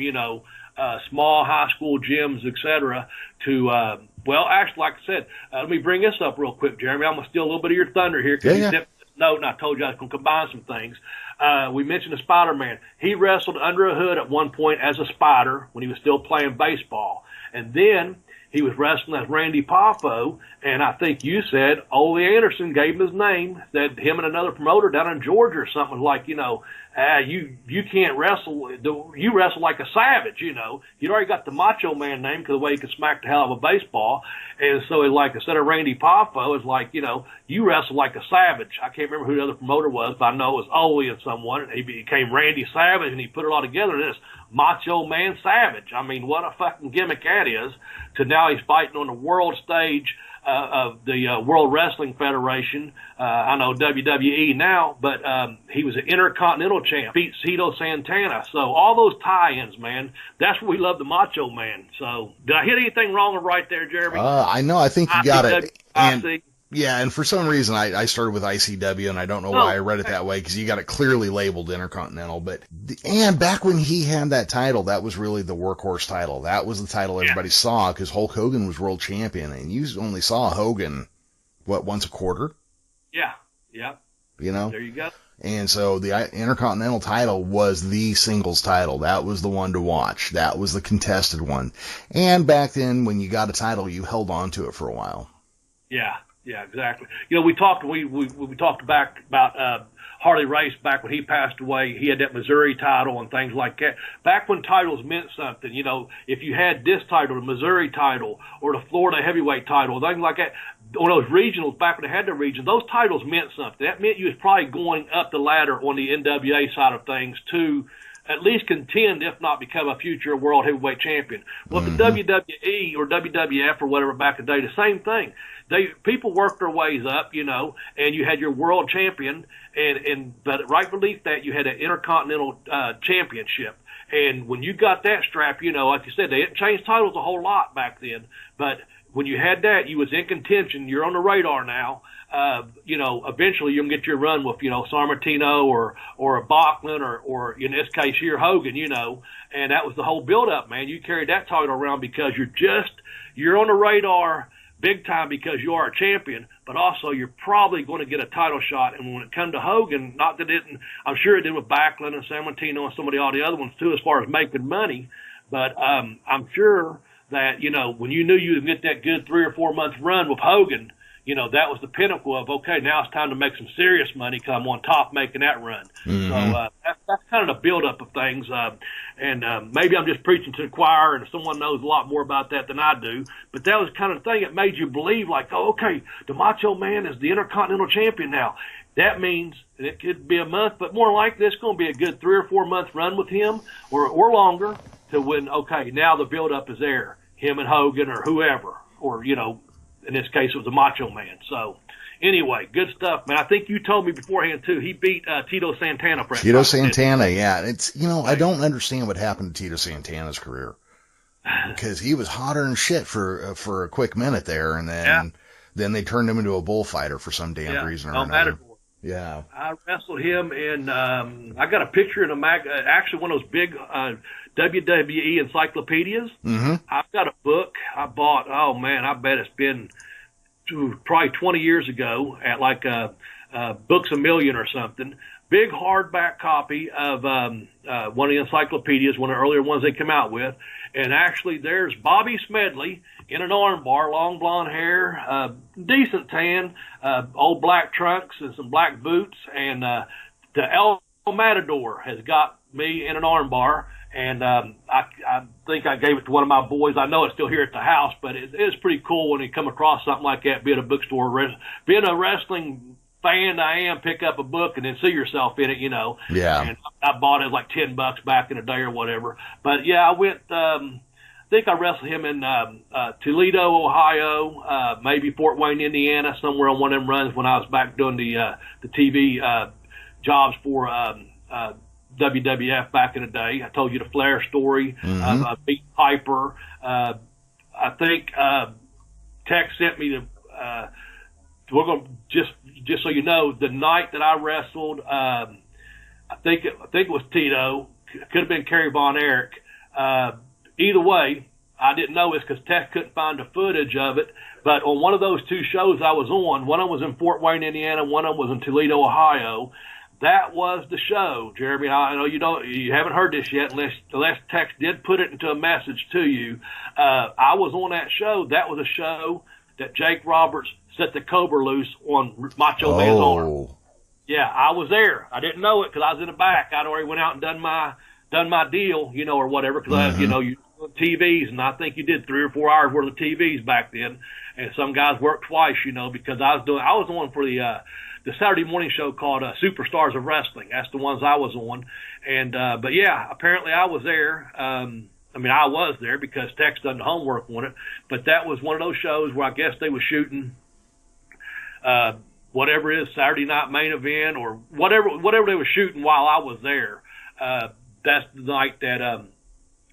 small high school gyms, et cetera, to, well, actually, like I said, let me bring this up real quick, Jeremy. I'm going to steal a little bit of your thunder here, because you sent this note, and I told you I was going to combine some things. We mentioned the Spider-Man. He wrestled under a hood at one point as a Spider when he was still playing baseball. And then he was wrestling as Randy Poffo, and I think you said Ole Anderson gave him his name, said him and another promoter down in Georgia or something like, you can't wrestle, you wrestle like a savage, He'd already got the Macho Man name because of the way he could smack the hell out of a baseball. And so instead of Randy Poffo, it's like, you wrestle like a savage. I can't remember who the other promoter was, but I know it was Ole and someone, and he became Randy Savage, and he put it all together in this Macho Man Savage. I mean, what a fucking gimmick that is. To now he's fighting on the world stage of the World Wrestling Federation. I know WWE now, but he was an Intercontinental champ, beat Tito Santana. So all those tie-ins, man, that's what we love the Macho Man. So did I hit anything wrong or right there, Jeremy? I know. I think you got it. And, yeah, and for some reason I started with ICW, and I don't know why I read it that way, because you got it clearly labeled Intercontinental. And back when he had that title, that was really the workhorse title. That was the title everybody saw, because Hulk Hogan was world champion, and you only saw Hogan, once a quarter? Yeah. There you go. And so the Intercontinental title was the singles title. That was the one to watch. That was the contested one. And back then, when you got a title, you held on to it for a while. Yeah, exactly. We talked back about Harley Race back when he passed away. He had that Missouri title and things like that. Back when titles meant something, if you had this title, the Missouri title, or the Florida heavyweight title, things like that, or those regionals, back when they had the region, those titles meant something. That meant you was probably going up the ladder on the NWA side of things to at least contend, if not become a future world heavyweight champion. Well, the WWE or WWF or whatever back in the day, the same thing. People worked their ways up, and you had your world champion, but right beneath that you had an Intercontinental championship. And when you got that strap, like you said, they didn't change titles a whole lot back then, but when you had that, you was in contention. You're on the radar now. Eventually you'll get your run with, Sammartino or a Bachman or in this case here, Hogan, and that was the whole build up, man. You carried that title around because you're on the radar big time because you are a champion, but also you're probably going to get a title shot. And when it come to Hogan, not that it didn't, I'm sure it did with Backlund and Sammartino and some of the all the other ones too, as far as making money. But I'm sure that, when you knew you would get that good 3 or 4 month run with Hogan, that was the pinnacle of, okay, now it's time to make some serious money because I'm on top making that run. Mm-hmm. So that's kind of the buildup of things. And maybe I'm just preaching to the choir and someone knows a lot more about that than I do. But that was kind of the thing that made you believe, like, oh, okay, the Macho Man is the Intercontinental Champion now. That means it could be a month, but more likely it's going to be a good 3 or 4 month run with him or longer to when, okay, now the buildup is there, him and Hogan or whoever, or, in this case, it was the Macho Man. So, anyway, good stuff, man. I think you told me beforehand, too, he beat Tito Santana. Tito Santana, yeah. It's, I don't understand what happened to Tito Santana's career. Because he was hotter than shit for a quick minute there, and then they turned him into a bullfighter for some damn reason or another. Yeah. I wrestled him, and I got a picture in actually one of those big WWE encyclopedias. Mm-hmm. I've got a book I bought, I bet it's been probably 20 years ago at like Books A Million or something. Big hardback copy of one of the encyclopedias, one of the earlier ones they came out with. And actually there's Bobby Smedley in an armbar, long blonde hair, decent tan, old black trunks and some black boots. And the El Matador has got me in an armbar. And I think I gave it to one of my boys. I know it's still here at the house, but it is pretty cool when you come across something like that, be at a bookstore. Being a wrestling fan I am, pick up a book and then see yourself in it, Yeah. And I bought it like $10 back in the day or whatever. But, yeah, I went I think I wrestled him in Toledo, Ohio, maybe Fort Wayne, Indiana, somewhere on one of them runs when I was back doing the TV jobs for WWF back in the day. I told you the Flair story, beat Piper. I think Tex sent me we're going to just so you know, the night that I wrestled, I think it was Tito. Could have been Kerry Von Erich. Either way, I didn't know this because Tex couldn't find the footage of it. But on one of those two shows I was on, one of them was in Fort Wayne, Indiana, one of them was in Toledo, Ohio. That was the show, Jeremy. I know you haven't heard this yet, unless Tex did put it into a message to you. I was on that show. That was a show that Jake Roberts set the Cobra loose on Macho Man's arm. Yeah, I was there. I didn't know it because I was in the back. I'd already went out and done my deal, or whatever. Because you TVs, and I think you did 3 or 4 hours worth of TVs back then. And some guys worked twice, because I was on for the Saturday morning show called Superstars of Wrestling. That's the ones I was on. And but yeah, apparently I was there. I was there because Tex done the homework on it. But that was one of those shows where I guess they were shooting whatever it is, Saturday night main event or whatever they were shooting while I was there. That's the night that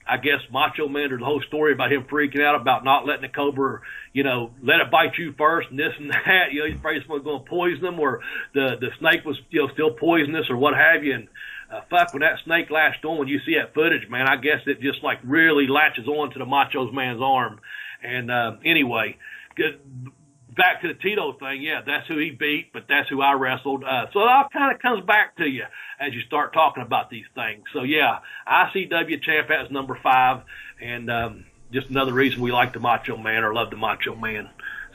I guess Macho Man, or the whole story about him freaking out about not letting the Cobra, let it bite you first and this and that. He's afraid someone's going to poison him, or the snake was, still poisonous or what have you. And when that snake latched on, when you see that footage, man, I guess it just like really latches on to the Macho Man's arm. And anyway, back to the Tito thing, yeah, that's who he beat, but that's who I wrestled. So it all kind of comes back to you as you start talking about these things. So, yeah, ICW champ, that's number 5, and just another reason we like the Macho Man or love the Macho Man.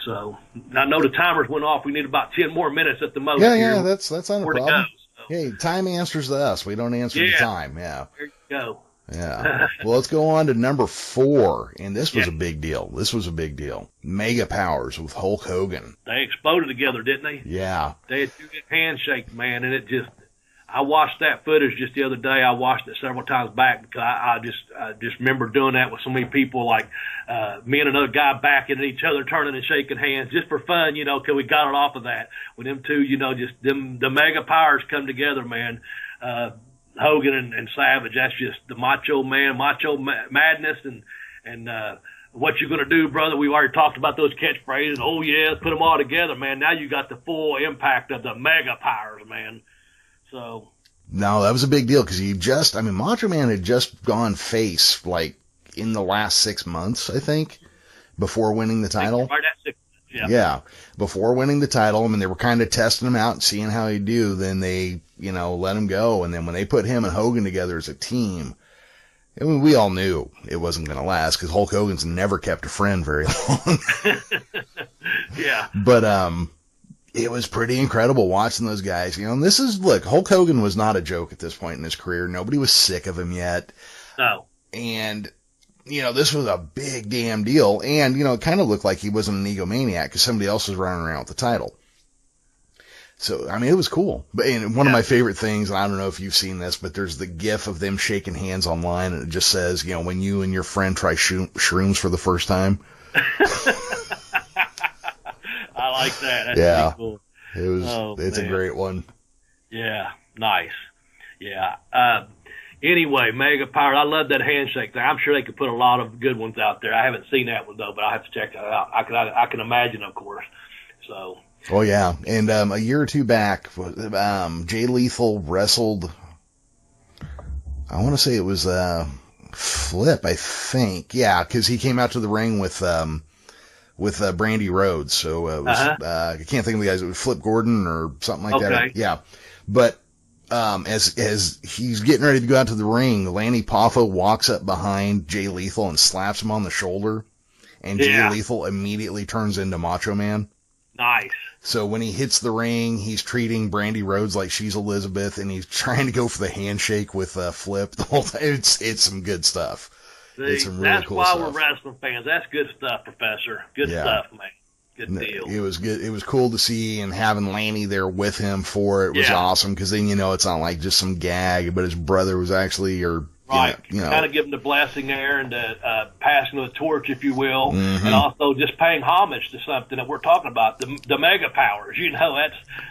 So I know the timers went off. We need about 10 more minutes at the most. Yeah, that's not a problem. Go, so. Hey, time answers to us. We don't answer to time, There you go. Yeah. Well, let's go on to number 4, and this was a big deal. Mega Powers with Hulk Hogan. They exploded together, didn't they? Yeah. They had two handshake, man, and I watched that footage just the other day. I watched it several times back because I just remember doing that with so many people, like me and another guy backing at each other, turning and shaking hands just for fun, because we got it off of that. When them two, just the Mega Powers come together, man. Hogan and Savage, that's just the Macho Man, madness, and what you gonna do, brother? We already talked about those catchphrases. Oh yeah, let's put them all together, man. Now you got the full impact of the Mega Powers, man. So no, that was a big deal because Macho Man had just gone face like in the last 6 months, I think, before winning the title. Yeah, before winning the title, they were kind of testing him out and seeing how he'd do. Then they, let him go. And then when they put him and Hogan together as a team, we all knew it wasn't going to last because Hulk Hogan's never kept a friend very long. Yeah. But it was pretty incredible watching those guys. Hulk Hogan was not a joke at this point in his career. Nobody was sick of him yet. No. And this was a big damn deal. And, it kind of looked like he wasn't an egomaniac because somebody else was running around with the title. So, it was cool. But one of my favorite things, and I don't know if you've seen this, but there's the gif of them shaking hands online, and it just says, when you and your friend try shrooms for the first time. I like that. That's pretty cool. It's a great one. Yeah, nice. Yeah. Anyway, Mega Power, I love that handshake thing. I'm sure they could put a lot of good ones out there. I haven't seen that one, though, but I'll have to check that out. I can imagine, of course. So. Oh, yeah. And a year or two back, Jay Lethal wrestled, I want to say it was Flip, I think. Yeah, because he came out to the ring with Brandy Rhodes. So it was, I can't think of the guys. It was Flip Gordon or something like that. Yeah. But as he's getting ready to go out to the ring, Lanny Poffo walks up behind Jay Lethal and slaps him on the shoulder. And Jay Lethal immediately turns into Macho Man. Nice. So when he hits the ring, he's treating Brandy Rhodes like she's Elizabeth, and he's trying to go for the handshake with Flip the whole time. It's some good stuff. See, it's some really cool stuff. That's why we're wrestling fans. That's good stuff, Professor. Good stuff, man. Good deal. It was good. It was cool to see, and having Lanny there with him for it was awesome, because then it's not like just some gag, but his brother was actually, or Right. You know. Kind of give them the blessing there and the passing of the torch, if you will, Mm-hmm. and also just paying homage to something that we're talking about, the mega powers. You know,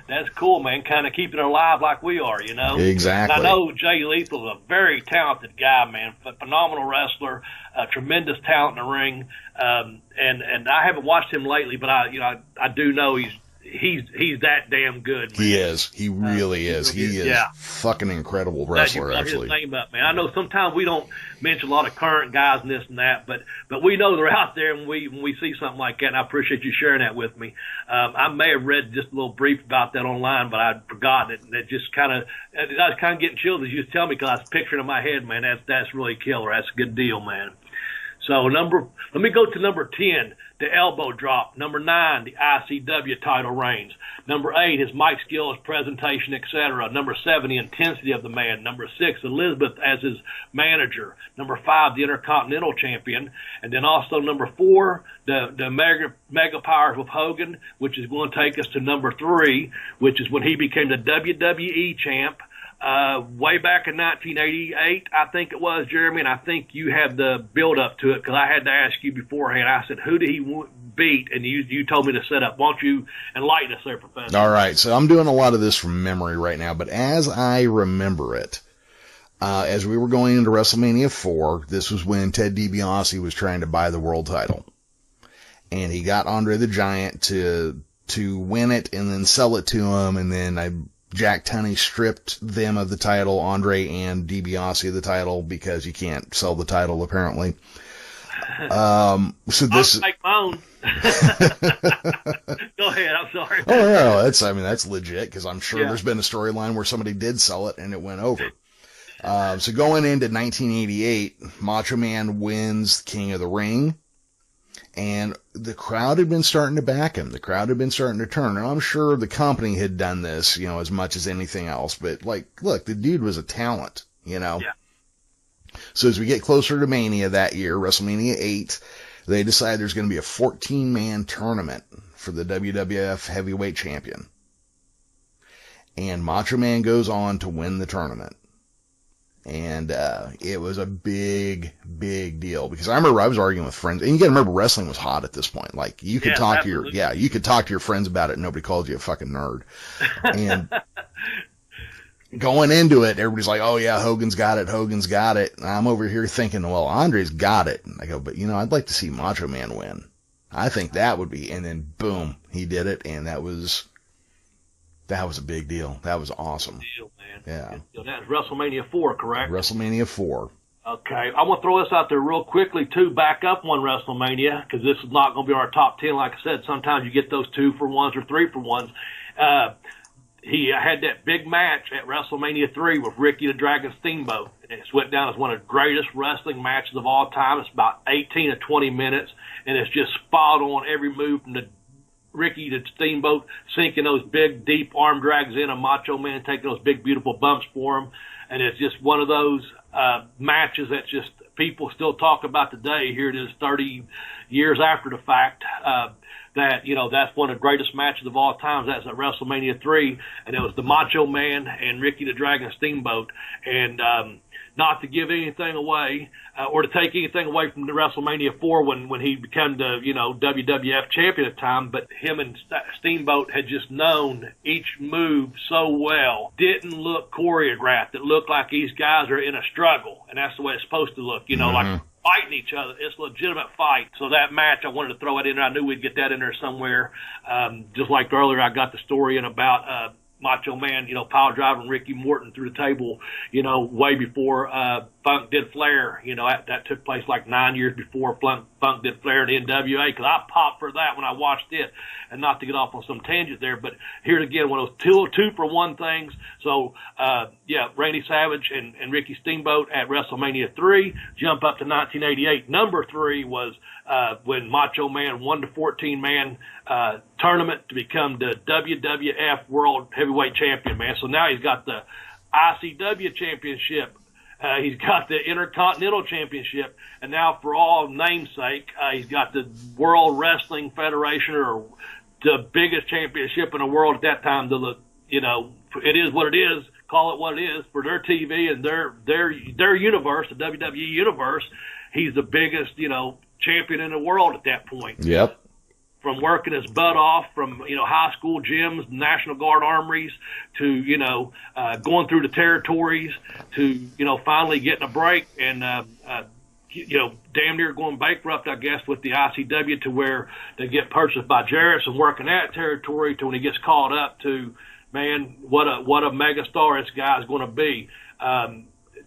that's cool, man. Kind of keeping it alive like we are, you know. Exactly. And I know Jay Lethal's a very talented guy, man. Phenomenal wrestler, tremendous talent in the ring. And I haven't watched him lately, but I do know he's that damn good, man. He is. He really is. He is fucking incredible wrestler, Glad you actually. brought his name up, man. I know sometimes we don't mention a lot of current guys and this and that, but we know they're out there when we see something like that, and I appreciate you sharing that with me. I may have read just a little brief about that online, but I'd forgotten it, and it just I was kind of getting chills as you was telling me, because I was picturing in my head, man, that's really killer. That's a good deal, man. So let me go to number 10, the elbow drop. Number 9, the ICW title reigns. Number 8, his mic skills, presentation, etc. Number 7, the intensity of the man. Number 6, Elizabeth as his manager. Number 5, the Intercontinental Champion. And then also number 4, the mega powers with Hogan, which is going to take us to number 3, which is when he became the WWE champ. Way back in 1988, I think it was, Jeremy, and I think you had the build-up to it, because I had to ask you beforehand. I said, who did he beat? And you told me to set up. Why don't you enlighten us there, Professor? All right, so I'm doing a lot of this from memory right now, but as I remember it, as we were going into WrestleMania 4, this was when Ted DiBiase was trying to buy the world title. And he got Andre the Giant to win it and then sell it to him, and then Jack Tunney stripped them of the title, Andre and DiBiase of the title, because you can't sell the title apparently. So this I'll make my own. Go ahead. I'm sorry. Oh no, that's legit, because I'm sure there's been a storyline where somebody did sell it and it went over. So going into 1988, Macho Man wins King of the Ring. And the crowd had been starting to back him. The crowd had been starting to turn. And I'm sure the company had done this, as much as anything else. But, look, the dude was a talent, Yeah. So as we get closer to Mania that year, WrestleMania 8, they decide there's going to be a 14-man tournament for the WWF Heavyweight Champion. And Macho Man goes on to win the tournament. And it was a big, big deal, because I remember I was arguing with friends, and you got to remember wrestling was hot at this point. Like, you could talk to your friends about it and nobody called you a fucking nerd. And going into it, everybody's like, oh yeah, Hogan's got it. And I'm over here thinking, well, Andre's got it. And I go, but I'd like to see Macho Man win. I think that would be, and then boom, he did it. And that was a big deal. That was awesome. Good deal, man. Yeah. That's WrestleMania 4, correct? WrestleMania 4. Okay. I want to throw this out there real quickly, too. Back up one WrestleMania, because this is not going to be our top 10. Like I said, sometimes you get those 2-for-1s or 3-for-1s. He had that big match at WrestleMania 3 with Ricky the Dragon Steamboat. And it went down as one of the greatest wrestling matches of all time. It's about 18 to 20 minutes, and it's just spot on every move from the Ricky the Steamboat sinking those big, deep arm drags in, a Macho Man taking those big, beautiful bumps for him. And it's just one of those matches that just people still talk about today. Here it is 30 years after the fact, that's one of the greatest matches of all time. That's at WrestleMania 3, and it was the Macho Man and Ricky the Dragon Steamboat. And not to give anything away or to take anything away from the WrestleMania 4 when he became the WWF champion at the time, but him and Steamboat had just known each move so well. Didn't look choreographed. It looked like these guys are in a struggle, and that's the way it's supposed to look, like fighting each other. It's a legitimate fight. So that match, I wanted to throw it in there. I knew we'd get that in there somewhere. Just like earlier, I got the story in about Macho Man, pile driving Ricky Morton through the table, way before Funk did Flair. That took place like 9 years before Funk did Flair in the NWA, because I popped for that when I watched it. And not to get off on some tangent there, but here's again one of those 2-for-1 things. So, Randy Savage and Ricky Steamboat at WrestleMania 3, jump up to 1988. Number 3 was when Macho Man won the 14-man tournament to become the WWF World Heavyweight Champion, man. So now he's got the ICW Championship. He's got the Intercontinental Championship. And now, for all namesake, he's got the World Wrestling Federation, or the biggest championship in the world at that time. It is what it is, call it what it is, for their TV and their universe, the WWE universe, he's the biggest, champion in the world at that point. Yep. From working his butt off from, high school gyms, National Guard armories, to, going through the territories, to, finally getting a break and, damn near going bankrupt, I guess, with the ICW, to where they get purchased by Jarrus and working that territory, to when he gets called up to, man, what a megastar this guy's going to be,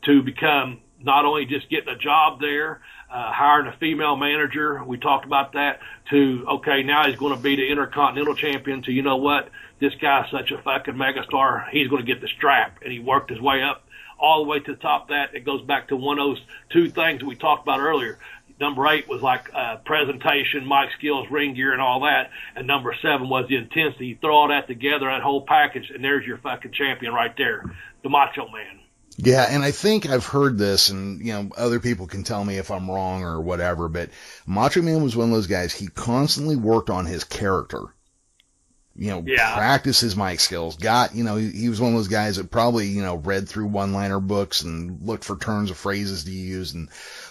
to become not only just getting a job there, hiring a female manager, we talked about that, to, okay, now he's going to be the Intercontinental Champion, to, you know what, this guy's such a fucking megastar, he's going to get the strap, and he worked his way up all the way to the top of that. It goes back to one of those two things that we talked about earlier. Number 8 was like presentation, mic skills, ring gear, and all that. And number 7 was the intensity. You throw all that together, that whole package, and there's your fucking champion right there, the Macho Man. Yeah, and I think I've heard this, and, other people can tell me if I'm wrong or whatever, but Macho Man was one of those guys, he constantly worked on his character. Practice his mic skills. He was one of those guys that probably, read through one-liner books and looked for turns of phrases to use.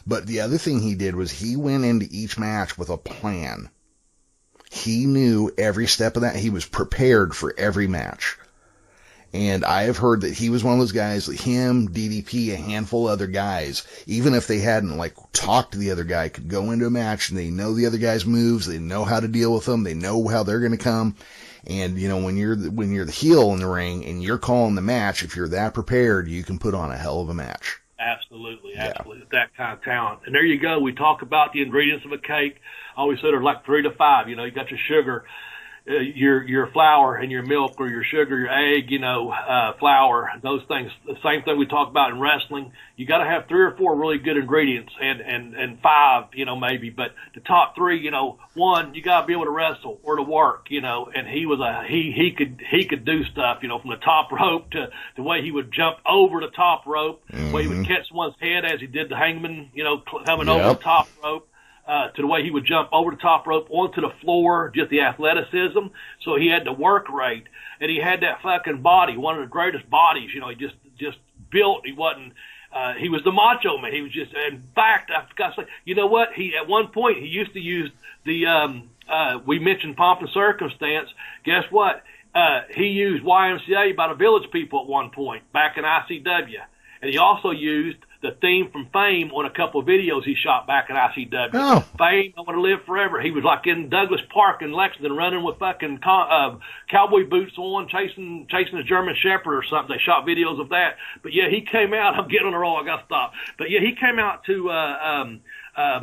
But the other thing he did was he went into each match with a plan. He knew every step of that. He was prepared for every match. And I have heard that he was one of those guys, him, DDP, a handful of other guys, even if they hadn't talked to the other guy, could go into a match and they know the other guy's moves, they know how to deal with them, they know how they're going to come. And, when you're the heel in the ring and you're calling the match, if you're that prepared, you can put on a hell of a match. Absolutely. That kind of talent. And there you go. We talk about the ingredients of a cake. I always said there's like 3 to 5. You got your sugar, your flour and your milk, or your sugar, your egg, flour, those things. The same thing we talk about in wrestling. You got to have 3 or 4 really good ingredients, and 5, maybe. But the top 3, 1, you got to be able to wrestle or to work, And he was he could do stuff, from the top rope to the way he would jump over the top rope, the way he would catch someone's head as he did the hangman, coming over the top rope. To the way he would jump over the top rope onto the floor, just the athleticism. So he had the work rate, and he had that fucking body, one of the greatest bodies. He just built. He wasn't. He was the Macho Man. He was just. In fact, I forgot to say. You know what? He at one point he used to use the. We mentioned Pomp and Circumstance. Guess what? He used YMCA by the Village People at one point back in ICW, and he also used the theme from Fame on a couple of videos he shot back in ICW. Oh. Fame, I Want to Live Forever. He was like in Douglas Park in Lexington running with fucking cowboy boots on, chasing a German Shepherd or something. They shot videos of that. But yeah, he came out. I'm getting on the roll. I got to stop. But yeah, he came out to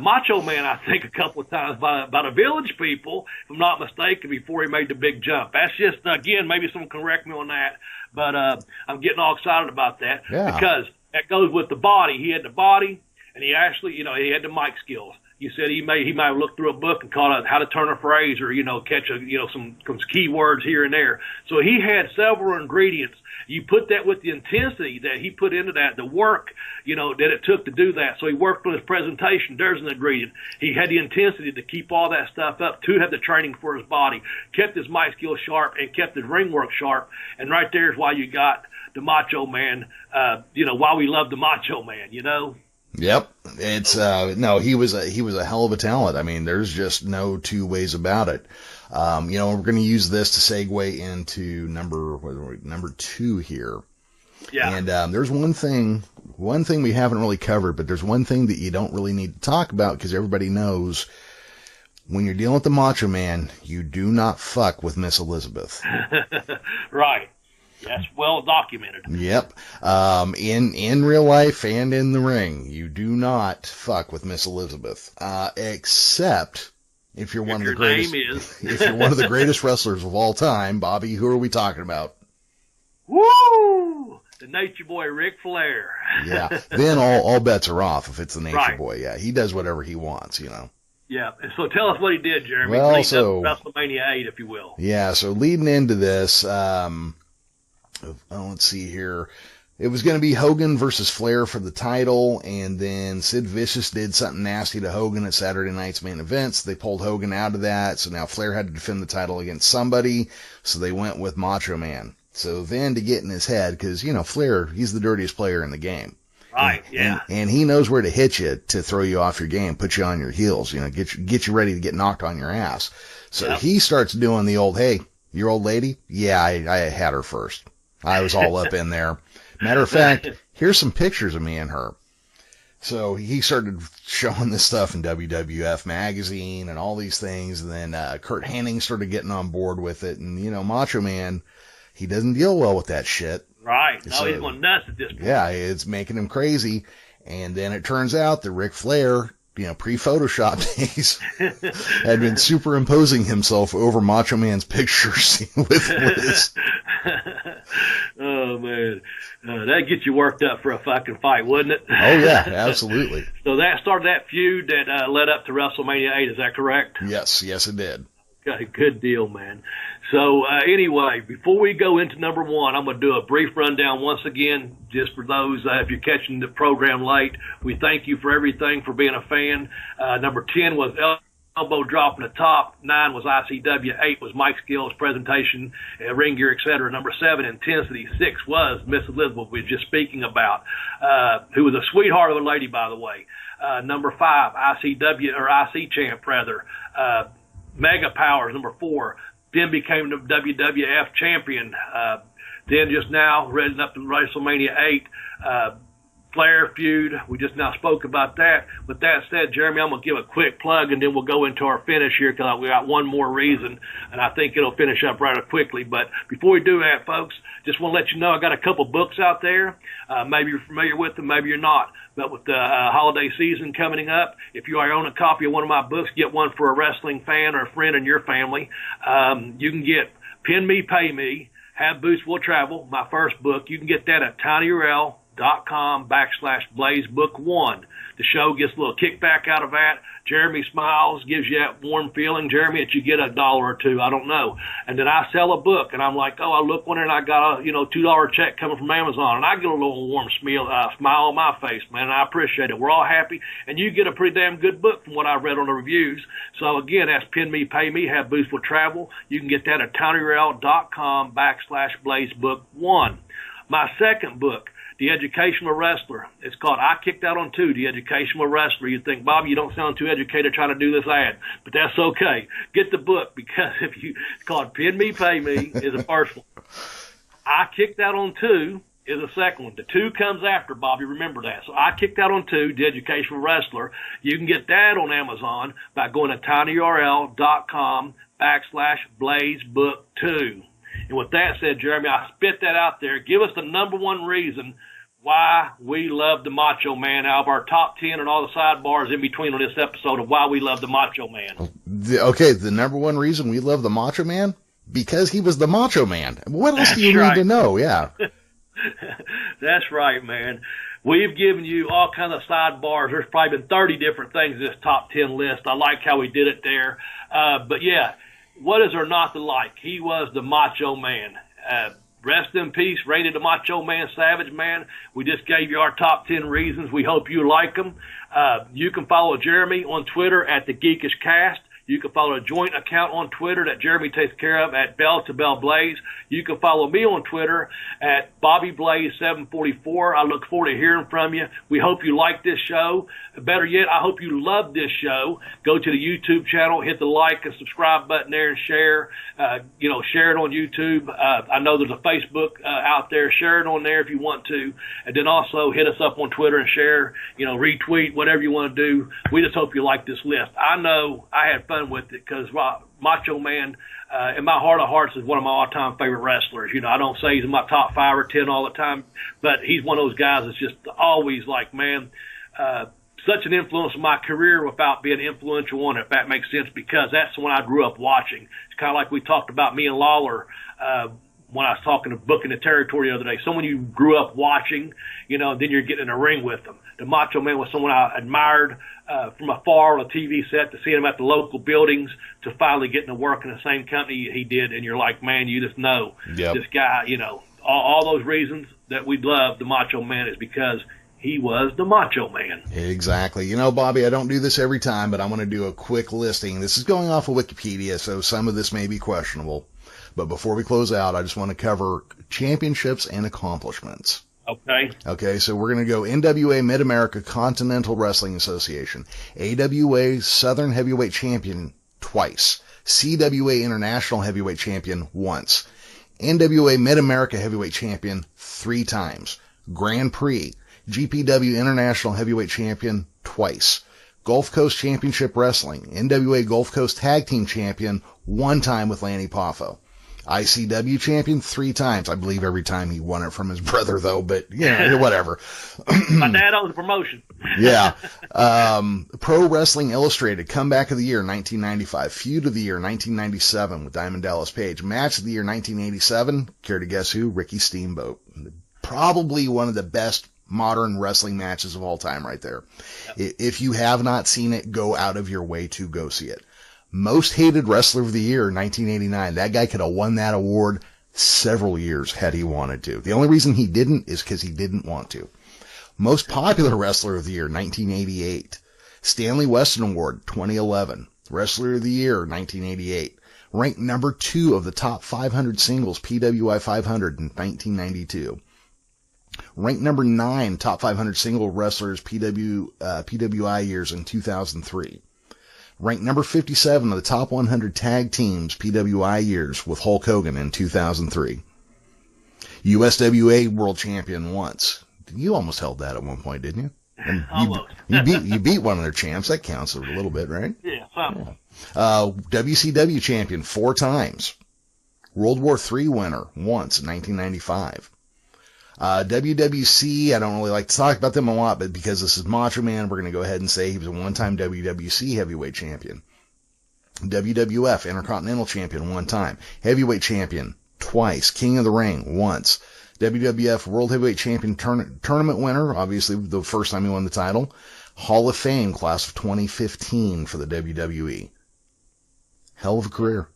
Macho Man, I think, a couple of times by the Village People, if I'm not mistaken, before he made the big jump. That's just, again, maybe someone can correct me on that. But I'm getting all excited about that because that goes with the body. He had the body, and he actually, he had the mic skills. You said he might have looked through a book and caught out how to turn a phrase or, catch some keywords here and there. So he had several ingredients. You put that with the intensity that he put into that, the work, that it took to do that. So he worked on his presentation. There's an ingredient. He had the intensity to keep all that stuff up, to have the training for his body, kept his mic skills sharp, and kept his ring work sharp. And right there is why you got the Macho Man, why we love the Macho Man, Yep. It's, no, he was a hell of a talent. I mean, there's just no two ways about it. We're going to use this to segue into number 2 here. Yeah. And, there's one thing we haven't really covered, but there's one thing that you don't really need to talk about because everybody knows when you're dealing with the Macho Man, you do not fuck with Miss Elizabeth. Right. That's well documented. Yep. In real life and in the ring, you do not fuck with Miss Elizabeth. Except if you're one of the greatest. If you're one of the greatest wrestlers of all time, Bobby, who are we talking about? Woo! The Nature Boy, Ric Flair. Yeah. Then all bets are off if it's the Nature Boy. Yeah. He does whatever he wants, Yeah. So tell us what he did, Jeremy. Well, WrestleMania 8, if you will. Yeah. So leading into this, let's see here. It was going to be Hogan versus Flair for the title, and then Sid Vicious did something nasty to Hogan at Saturday night's main events. They pulled Hogan out of that, so now Flair had to defend the title against somebody, so they went with Macho Man. So then to get in his head, because, Flair, he's the dirtiest player in the game. Right, yeah. And he knows where to hit you to throw you off your game, put you on your heels, get you ready to get knocked on your ass. So he starts doing the old, hey, your old lady? Yeah, I had her first. I was all up in there. Matter of fact, here's some pictures of me and her. So he started showing this stuff in WWF magazine and all these things. And then Kurt Hennig started getting on board with it. And, Macho Man, he doesn't deal well with that shit. Right. No, he's going nuts at this point. Yeah, it's making him crazy. And then it turns out that Ric Flair, pre-Photoshop days, had been superimposing himself over Macho Man's pictures with Liz. Oh, man. That'd get you worked up for a fucking fight, wouldn't it? Oh, yeah, absolutely. So that started that feud that led up to WrestleMania 8, is that correct? Yes, it did. Okay, good deal, man. So anyway, before we go into number one, I'm going to do a brief rundown once again, just for those, if you're catching the program late. We thank you for everything, for being a fan. Number 10 was elbow drop in the top. 9 was ICW. 8 was Mike Skill's presentation, ring gear, etc. Number 7, intensity. 6 was Miss Elizabeth we were just speaking about, who was a sweetheart of a lady, by the way. Number 5, ICW, or IC champ, rather. Mega Powers, number 4. Then became the WWF champion. Then just now, reading up to WrestleMania 8, Flair feud. We just now spoke about that. With that said, Jeremy, I'm going to give a quick plug, and then we'll go into our finish here because we got one more reason, and I think it'll finish up rather quickly. But before we do that, folks, just want to let you know I got a couple books out there. Maybe you're familiar with them, maybe you're not. But with the holiday season coming up, if you own a copy of one of my books, get one for a wrestling fan or a friend in your family. You can get Pin Me, Pay Me, Have Boots Will Travel, my first book. You can get that at tinyurl.com/BlazeBook1. The show gets a little kickback out of that. Jeremy smiles, gives you that warm feeling, Jeremy, that you get $1 or $2, I don't know. And then I sell a book, and I'm like, I look on it, and I got a $2 check coming from Amazon, and I get a little warm smile on my face, man, and I appreciate it. We're all happy, and you get a pretty damn good book from what I read on the reviews. So again, that's Pin Me, Pay Me, Have Boots Will Travel. You can get that at tinyurl.com/BlazeBook1. My second book, The Educational Wrestler. It's called I Kicked Out on 2, The Educational Wrestler. You think, Bob, you don't sound too educated trying to do this ad, but that's okay. Get the book, because it's called Pin Me, Pay Me is the first one. I Kicked Out on 2 is the second one. The 2 comes after, Bobby. Remember that. So I Kicked Out on 2, The Educational Wrestler. You can get that on Amazon by going to tinyurl.com/BlazeBook2. And with that said, Jeremy, I spit that out there. Give us the number one reason why we love the Macho Man out of our top 10 and all the sidebars in between on this episode of why we love the Macho Man. The number one reason we love the Macho Man? Because he was the Macho Man. What else do you need to know? Yeah. That's right, man. We've given you all kinds of sidebars. There's probably been 30 different things in this top 10 list. I like how we did it there. But yeah, what is there not to like? He was the Macho Man. Rest in peace, rated the Macho Man, Savage Man. We just gave you our top 10 reasons. We hope you like them. You can follow Jeremy on Twitter at The Geekish Cast. You can follow a joint account on Twitter that Jeremy takes care of at Bell to Bell Blaze. You can follow me on Twitter at BobbyBlaze744. I look forward to hearing from you. We hope you like this show. Better yet, I hope you love this show. Go to the YouTube channel, hit the like and subscribe button there, and share. Share it on YouTube. I know there's a Facebook out there. Share it on there if you want to. And then also hit us up on Twitter and share, retweet, whatever you want to do. We just hope you like this list. I know I had fun with it because Macho Man, in my heart of hearts, is one of my all-time favorite wrestlers. I don't say he's in my top 5 or 10 all the time, but he's one of those guys that's just always like, man, such an influence in my career without being influential on it, if that makes sense, because that's the one I grew up watching. It's kind of like we talked about me and Lawler when I was talking to Booking the Territory the other day. Someone you grew up watching, then you're getting in a ring with them. The Macho Man was someone I admired from afar on a TV set, to see him at the local buildings, to finally getting to work in the same company he did, and you're like, man, you just know this guy, all those reasons that we love the Macho Man is because he was the Macho Man. Exactly. Bobby, I don't do this every time, but I'm going to do a quick listing. This is going off of Wikipedia, so some of this may be questionable. But before we close out, I just want to cover championships and accomplishments. Okay, so we're going to go NWA Mid-America Continental Wrestling Association, AWA Southern Heavyweight Champion twice, CWA International Heavyweight Champion once, NWA Mid-America Heavyweight Champion 3 times, Grand Prix, GPW International Heavyweight Champion twice, Gulf Coast Championship Wrestling, NWA Gulf Coast Tag Team Champion 1 time with Lanny Poffo, ICW champion 3 times. I believe every time he won it from his brother, though, but, whatever. My dad owns the promotion. Yeah. Pro Wrestling Illustrated, Comeback of the Year, 1995. Feud of the Year, 1997 with Diamond Dallas Page. Match of the Year, 1987. Care to guess who? Ricky Steamboat. Probably one of the best modern wrestling matches of all time right there. Yep. If you have not seen it, go out of your way to go see it. Most Hated Wrestler of the Year, 1989. That guy could have won that award several years had he wanted to. The only reason he didn't is because he didn't want to. Most Popular Wrestler of the Year, 1988. Stanley Weston Award, 2011. Wrestler of the Year, 1988. Ranked number 2 of the top 500 singles, PWI 500 in 1992. Ranked number 9 top 500 single wrestlers, PWI years in 2003. Ranked number 57 of the top 100 tag teams, PWI years, with Hulk Hogan in 2003. USWA World Champion once. You almost held that at one point, didn't you? And almost. you beat one of their champs. That counts a little bit, right? Yeah, something. Yeah. WCW Champion 4 times. World War III winner once in 1995. WWC, I don't really like to talk about them a lot, but because this is Macho Man, we're going to go ahead and say he was a 1-time WWC Heavyweight Champion. WWF Intercontinental Champion 1 time. Heavyweight Champion twice. King of the Ring once. WWF World Heavyweight Champion tournament winner, obviously the first time he won the title. Hall of Fame class of 2015 for the WWE. Hell of a career.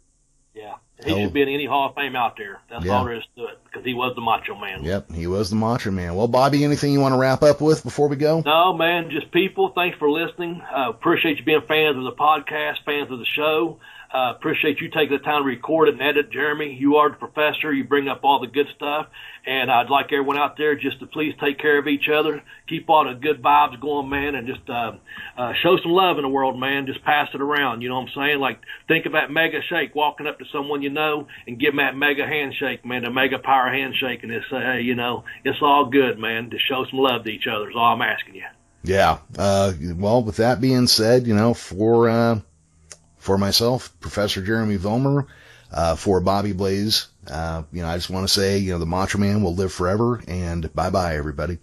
Yeah. He should be in any Hall of Fame out there. That's all there is to it, because he was the Macho Man. Yep, he was the Macho Man. Well, Bobby, anything you want to wrap up with before we go? No, man, just people, thanks for listening. Appreciate you being fans of the podcast, fans of the show. Appreciate you taking the time to record and edit, Jeremy. You are the professor. You bring up all the good stuff. And I'd like everyone out there just to please take care of each other. Keep all the good vibes going, man, and just show some love in the world, man. Just pass it around. You know what I'm saying? Like, think of that mega shake, walking up to someone you know and give them that mega handshake, man, the mega power handshake, and just say, hey, it's all good, man. Just show some love to each other is all I'm asking you. Yeah. Well, with that being said, for myself, Professor Jeremy Vollmer, for Bobby Blaze, I just want to say, the Macho Man will live forever, and bye-bye, everybody.